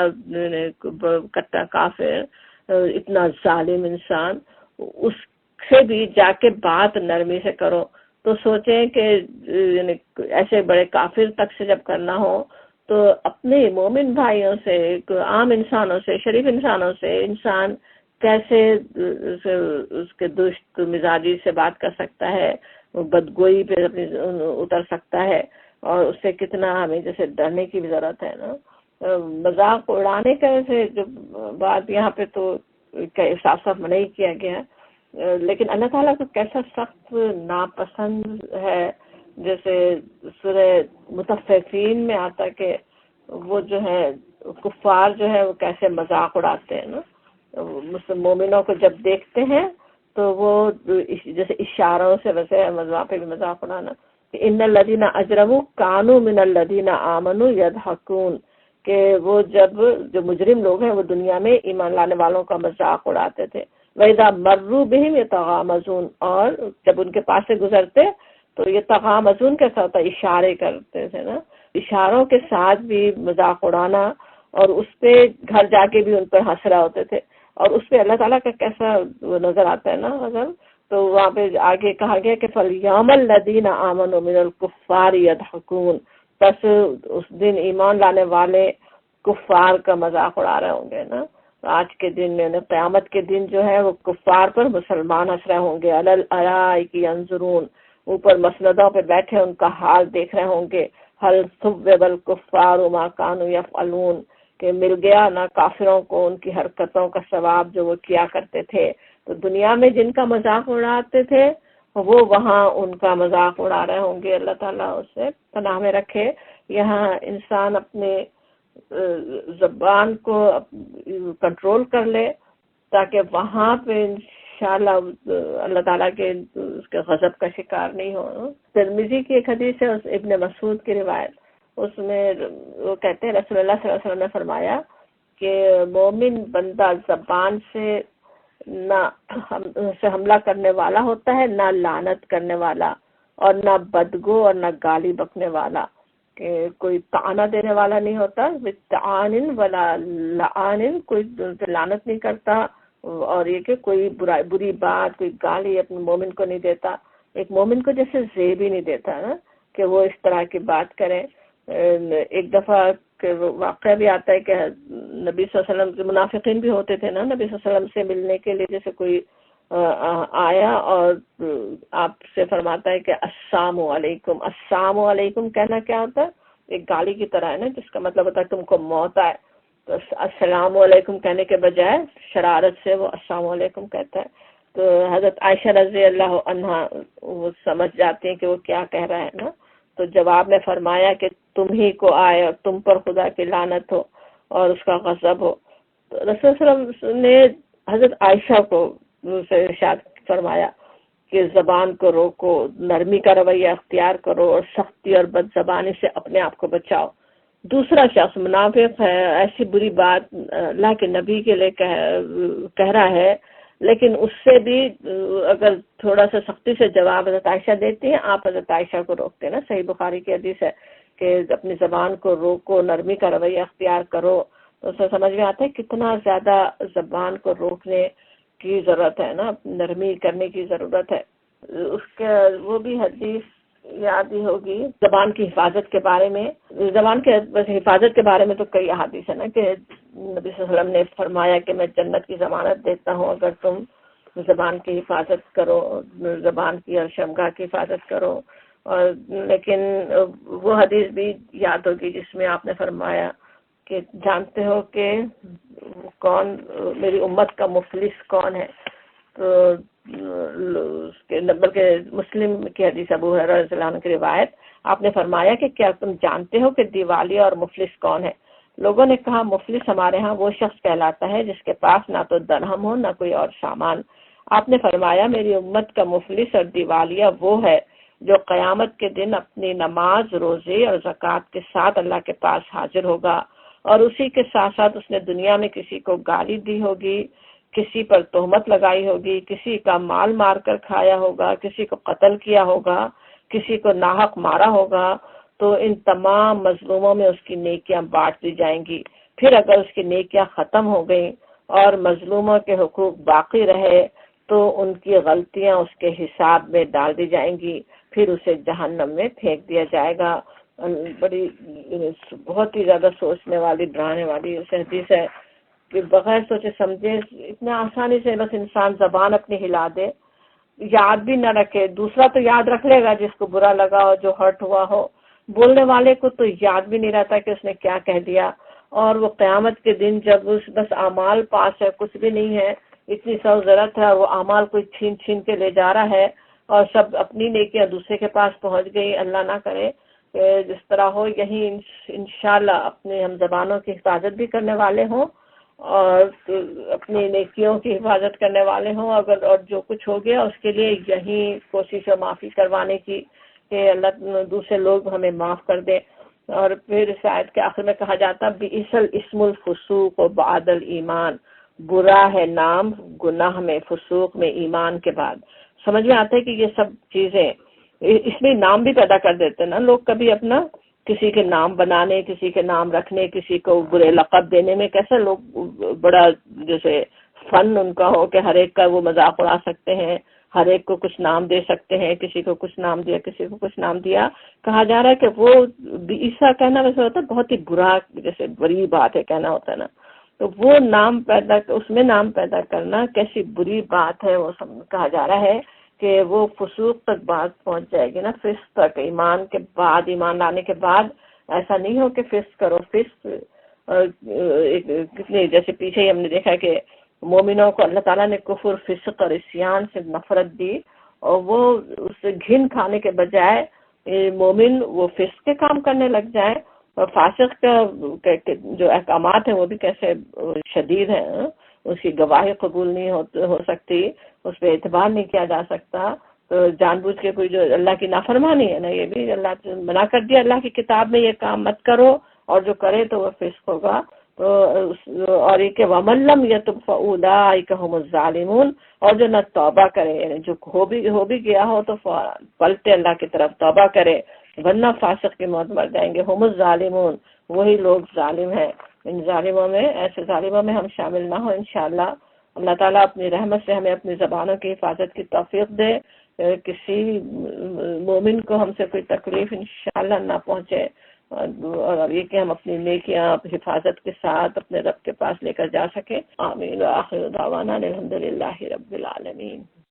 کٹا کافر، اتنا ظالم انسان، اس سے بھی جا کے بات نرمی سے کرو تو سوچیں کہ یعنی ایسے بڑے کافر تک سے جب کرنا ہو تو اپنے مومن بھائیوں سے، عام انسانوں سے، شریف انسانوں سے انسان کیسے اس کے دشت مزاجی سے بات کر سکتا ہے، بدگوئی پہ اتر سکتا ہے، اور اس سے کتنا ہمیں جیسے ڈرنے کی بھی ضرورت ہے نا۔ مذاق اڑانے کا سے جو بات یہاں پہ تو صاف صاف منع ہی کیا گیا ہے، لیکن اللہ تعالیٰ کو کیسا سخت ناپسند ہے، جیسے سورہ مطففین میں آتا کہ وہ جو ہے کفار جو ہے وہ کیسے مذاق اڑاتے ہیں نا، مومنوں کو جب دیکھتے ہیں تو وہ جیسے اشاروں سے، ویسے وہاں پہ بھی مذاق اڑانا، ان الذین اجرموا کانوا من الذین آمنوا یضحکون، کہ وہ جو مجرم لوگ ہیں وہ دنیا میں ایمان لانے والوں کا مذاق اڑاتے تھے۔ وَإِذَا مَرُّوا بِهِمْ يَتَغَامَزُونَ، اور جب ان کے پاس سے گزرتے تو یہ تغامزون کیسا ہوتا ہے؟ اشارے کرتے تھے نا، اشاروں کے ساتھ بھی مذاق اڑانا، اور اس پہ گھر جا کے بھی ان پر ہنس رہے ہوتے تھے، اور اس پہ اللہ تعالیٰ کا کیسا نظر آتا ہے نا غضب۔ تو وہاں پہ آگے کہا گیا کہ فَلْيَعْمَ الَّذِينَ آمَنُوا مِنَ الْكُفَّارِ يَضْحَكُونَ، بس اس دن ایمان لانے والے کفار کا مذاق اڑا رہے ہوں گے نا۔ آج کے دن میں قیامت کے دن جو ہے وہ کفار پر مسلمان ہنس رہے ہوں گے، عَلَى الْأَرَائِكِ يَنظُرُونَ، اوپر مسندوں پہ بیٹھے ان کا حال دیکھ رہے ہوں گے، هَلْ ثُوِّبَ الْكُفَّارُ مَا كَانُوا يَفْعَلُونَ، کہ مل گیا نہ کافروں کو ان کی حرکتوں کا ثواب جو وہ کیا کرتے تھے۔ تو دنیا میں جن کا مذاق اڑاتے تھے وہ وہاں ان کا مذاق اڑا رہے ہوں گے۔ اللہ تعالیٰ اس سے پناہ میں رکھے۔ یہاں انسان اپنے زبان کو کنٹرول کر لے تاکہ وہاں پہ انشاءاللہ اللہ تعالیٰ کے اس کے غضب کا شکار نہیں ہو۔ ترمذی کی ایک حدیث ہے، ابن مسعود کی روایت، اس میں وہ کہتے ہیں رسول اللہ صلی اللہ علیہ وسلم نے فرمایا کہ مومن بندہ زبان سے نہ حملہ کرنے والا ہوتا ہے، نہ لعنت کرنے والا، اور نہ بدگو اور نہ گالی بکنے والا، کہ کوئی طعنہ دینے والا نہیں ہوتا، طعان ولا لعان، کوئی لعنت نہیں کرتا، اور یہ کہ کوئی بری بات، کوئی گالی اپنے مومن کو نہیں دیتا، ایک مومن کو جیسے زیب ہی نہیں دیتا نا کہ وہ اس طرح کی بات کرے۔ ایک دفعہ واقعہ بھی آتا ہے کہ نبی صلی اللہ علیہ وسلم، منافقین بھی ہوتے تھے نا نبی صلی اللہ علیہ وسلم سے ملنے کے لیے، جیسے کوئی آیا اور آپ سے فرماتا ہے کہ السلام علیکم، السلام علیکم کہنا کیا ہوتا ہے؟ ایک گالی کی طرح ہے نا، جس کا مطلب ہوتا ہے تم کو موت آئے، تو السلام علیکم کہنے کے بجائے شرارت سے وہ السلام علیکم کہتا ہے۔ تو حضرت عائشہ رضی اللہ عنہا وہ سمجھ جاتی ہیں کہ وہ کیا کہہ رہا ہے نا، تو جواب میں فرمایا کہ تم ہی کو آئے اور تم پر خدا کی لعنت ہو اور اس کا غضب ہو۔ تو رسول صلی اللہ علیہ وسلم نے حضرت عائشہ کو سے ارشاد فرمایا کہ زبان کو روکو، نرمی کا رویہ اختیار کرو، اور سختی اور بد زبانی سے اپنے آپ کو بچاؤ۔ دوسرا شخص منافق ہے، ایسی بری بات اللہ کے نبی کے لیے کہہ رہا ہے، لیکن اس سے بھی اگر تھوڑا سا سختی سے جواب حضرت عائشہ دیتی ہیں، آپ حضرت عائشہ کو روکتے ہیں نا، صحیح بخاری کی حدیث ہے کہ اپنی زبان کو روکو، نرمی کا رویہ اختیار کرو، تو اسے سمجھ میں آتا ہے کتنا زیادہ زبان کو روکنے کی ضرورت ہے نا، نرمی کرنے کی ضرورت ہے. اس کے وہ بھی حدیث یاد ہی ہوگی زبان کی حفاظت کے بارے میں. زبان کے حفاظت کے بارے میں تو کئی احادیث ہے نا کہ نبی صلی اللہ علیہ وسلم نے فرمایا کہ میں جنت کی ضمانت دیتا ہوں اگر تم زبان کی حفاظت کرو، زبان کی اور شرمگاہ کی حفاظت کرو. اور لیکن وہ حدیث بھی یاد ہوگی جس میں آپ نے فرمایا کہ جانتے ہو کہ کون میری امت کا مفلس کون ہے. تو بلکہ مسلم کی حدیث ابو ہریرہ رضی اللہ عنہ کی روایت، آپ نے فرمایا کہ کیا تم جانتے ہو کہ دیوالیہ اور مفلس کون ہے؟ لوگوں نے کہا مفلس ہمارے ہاں وہ شخص کہلاتا ہے جس کے پاس نہ تو درہم ہو نہ کوئی اور سامان. آپ نے فرمایا میری امت کا مفلس اور دیوالیہ وہ ہے جو قیامت کے دن اپنی نماز، روزے اور زکوٰۃ کے ساتھ اللہ کے پاس حاضر ہوگا، اور اسی کے ساتھ ساتھ اس نے دنیا میں کسی کو گالی دی ہوگی، کسی پر تہمت لگائی ہوگی، کسی کا مال مار کر کھایا ہوگا، کسی کو قتل کیا ہوگا، کسی کو ناحق مارا ہوگا، تو ان تمام مظلوموں میں اس کی نیکیاں بانٹ دی جائیں گی. پھر اگر اس کی نیکیاں ختم ہو گئیں اور مظلوموں کے حقوق باقی رہے تو ان کی غلطیاں اس کے حساب میں ڈال دی جائیں گی، پھر اسے جہنم میں پھینک دیا جائے گا. بڑی بہت ہی زیادہ سوچنے والی، ڈرانے والی حدیث ہے کہ بغیر سوچے سمجھے اتنا آسانی سے بس انسان زبان اپنی ہلا دے، یاد بھی نہ رکھے. دوسرا تو یاد رکھ لے گا جس کو برا لگا ہو، جو ہرٹ ہوا ہو، بولنے والے کو تو یاد بھی نہیں رہتا کہ اس نے کیا کہہ دیا. اور وہ قیامت کے دن جب بس اعمال پاس ہے، کچھ بھی نہیں ہے، اتنی سو ضرورت ہے، وہ اعمال کوئی چھین چھین کے لے جا رہا ہے اور سب اپنی نیکیاں دوسرے کے پاس پہنچ گئی. اللہ نہ کرے کہ جس طرح ہو. یہی انشاءاللہ اپنے ہم زبانوں کی حفاظت بھی کرنے والے ہوں اور اپنی نیکیوں کی حفاظت کرنے والے ہوں. اگر اور جو کچھ ہو گیا اس کے لیے یہی کوشش ہے معافی کروانے کی کہ اللہ دوسرے لوگ ہمیں معاف کر دے. اور پھر اس آیت کے آخر میں کہا جاتا بئس الاسم الفسوق و بعد الایمان، برا ہے نام گناہ میں، فسوق میں، ایمان کے بعد. سمجھ میں آتا ہے کہ یہ سب چیزیں اس میں نام بھی پیدا کر دیتے نا لوگ، کبھی اپنا کسی کے نام بنانے، کسی کے نام رکھنے، کسی کو برے لقب دینے میں کیسے لوگ بڑا جیسے فن ان کا ہو کہ ہر ایک کا وہ مذاق اڑا سکتے ہیں، ہر ایک کو کچھ نام دے سکتے ہیں، کسی کو کچھ نام دیا، کسی کو کچھ نام دیا. کہا جا رہا ہے کہ وہ عیسیٰ کہنا ویسے ہوتا ہے بہت ہی برا، جیسے بری بات ہے کہنا ہوتا ہے نا، تو وہ نام پیدا، اس میں نام پیدا کرنا کیسی بری بات ہے. وہ کہا جا رہا ہے کہ وہ فسوق تک بات پہنچ جائے گی نا، فسق تک. ایمان کے بعد، ایمان لانے کے بعد ایسا نہیں ہو کہ فسق کرو. فسق کتنے جیسے پیچھے ہی ہم نے دیکھا کہ مومنوں کو اللہ تعالیٰ نے کفر، فسق اور عصیان سے نفرت دی، اور وہ اس سے گھن کھانے کے بجائے مومن وہ فسق کے کام کرنے لگ جائے. اور فاسق کا جو احکامات ہیں وہ بھی کیسے شدید ہیں، اس کی گواہی قبول نہیں ہو سکتی، اس پہ اعتبار نہیں کیا جا سکتا. تو جان بوجھ کے کوئی جو اللہ کی نافرمانی ہے نا، یہ بھی اللہ نے منع کر دیا اللہ کی کتاب میں یہ کام مت کرو، اور جو کرے تو وہ فسق ہوگا. تو اور یہ کہ وَمَن لَّمْ يَتُبْ فَأُولَٰئِكَ هُمُ الظَّالِمُونَ، اور جو نہ توبہ کرے، یعنی جو ہو بھی گیا ہو تو پلٹے اللہ کی طرف توبہ کرے، ورنہ فاسق کی موت مر جائیں گے. ہم الظالمون، وہی لوگ ظالم ہیں. ان ظالموں میں، ایسے ظالموں میں ہم شامل نہ ہوں انشاءاللہ. اللہ تعالیٰ اپنی رحمت سے ہمیں اپنی زبانوں کی حفاظت کی توفیق دے، کسی مومن کو ہم سے کوئی تکلیف انشاءاللہ نہ پہنچے، اور یہ کہ ہم اپنی نیکیاں حفاظت کے ساتھ اپنے رب کے پاس لے کر جا سکیں. آمین. وآخر دعوانا الحمدللہ رب العالمین.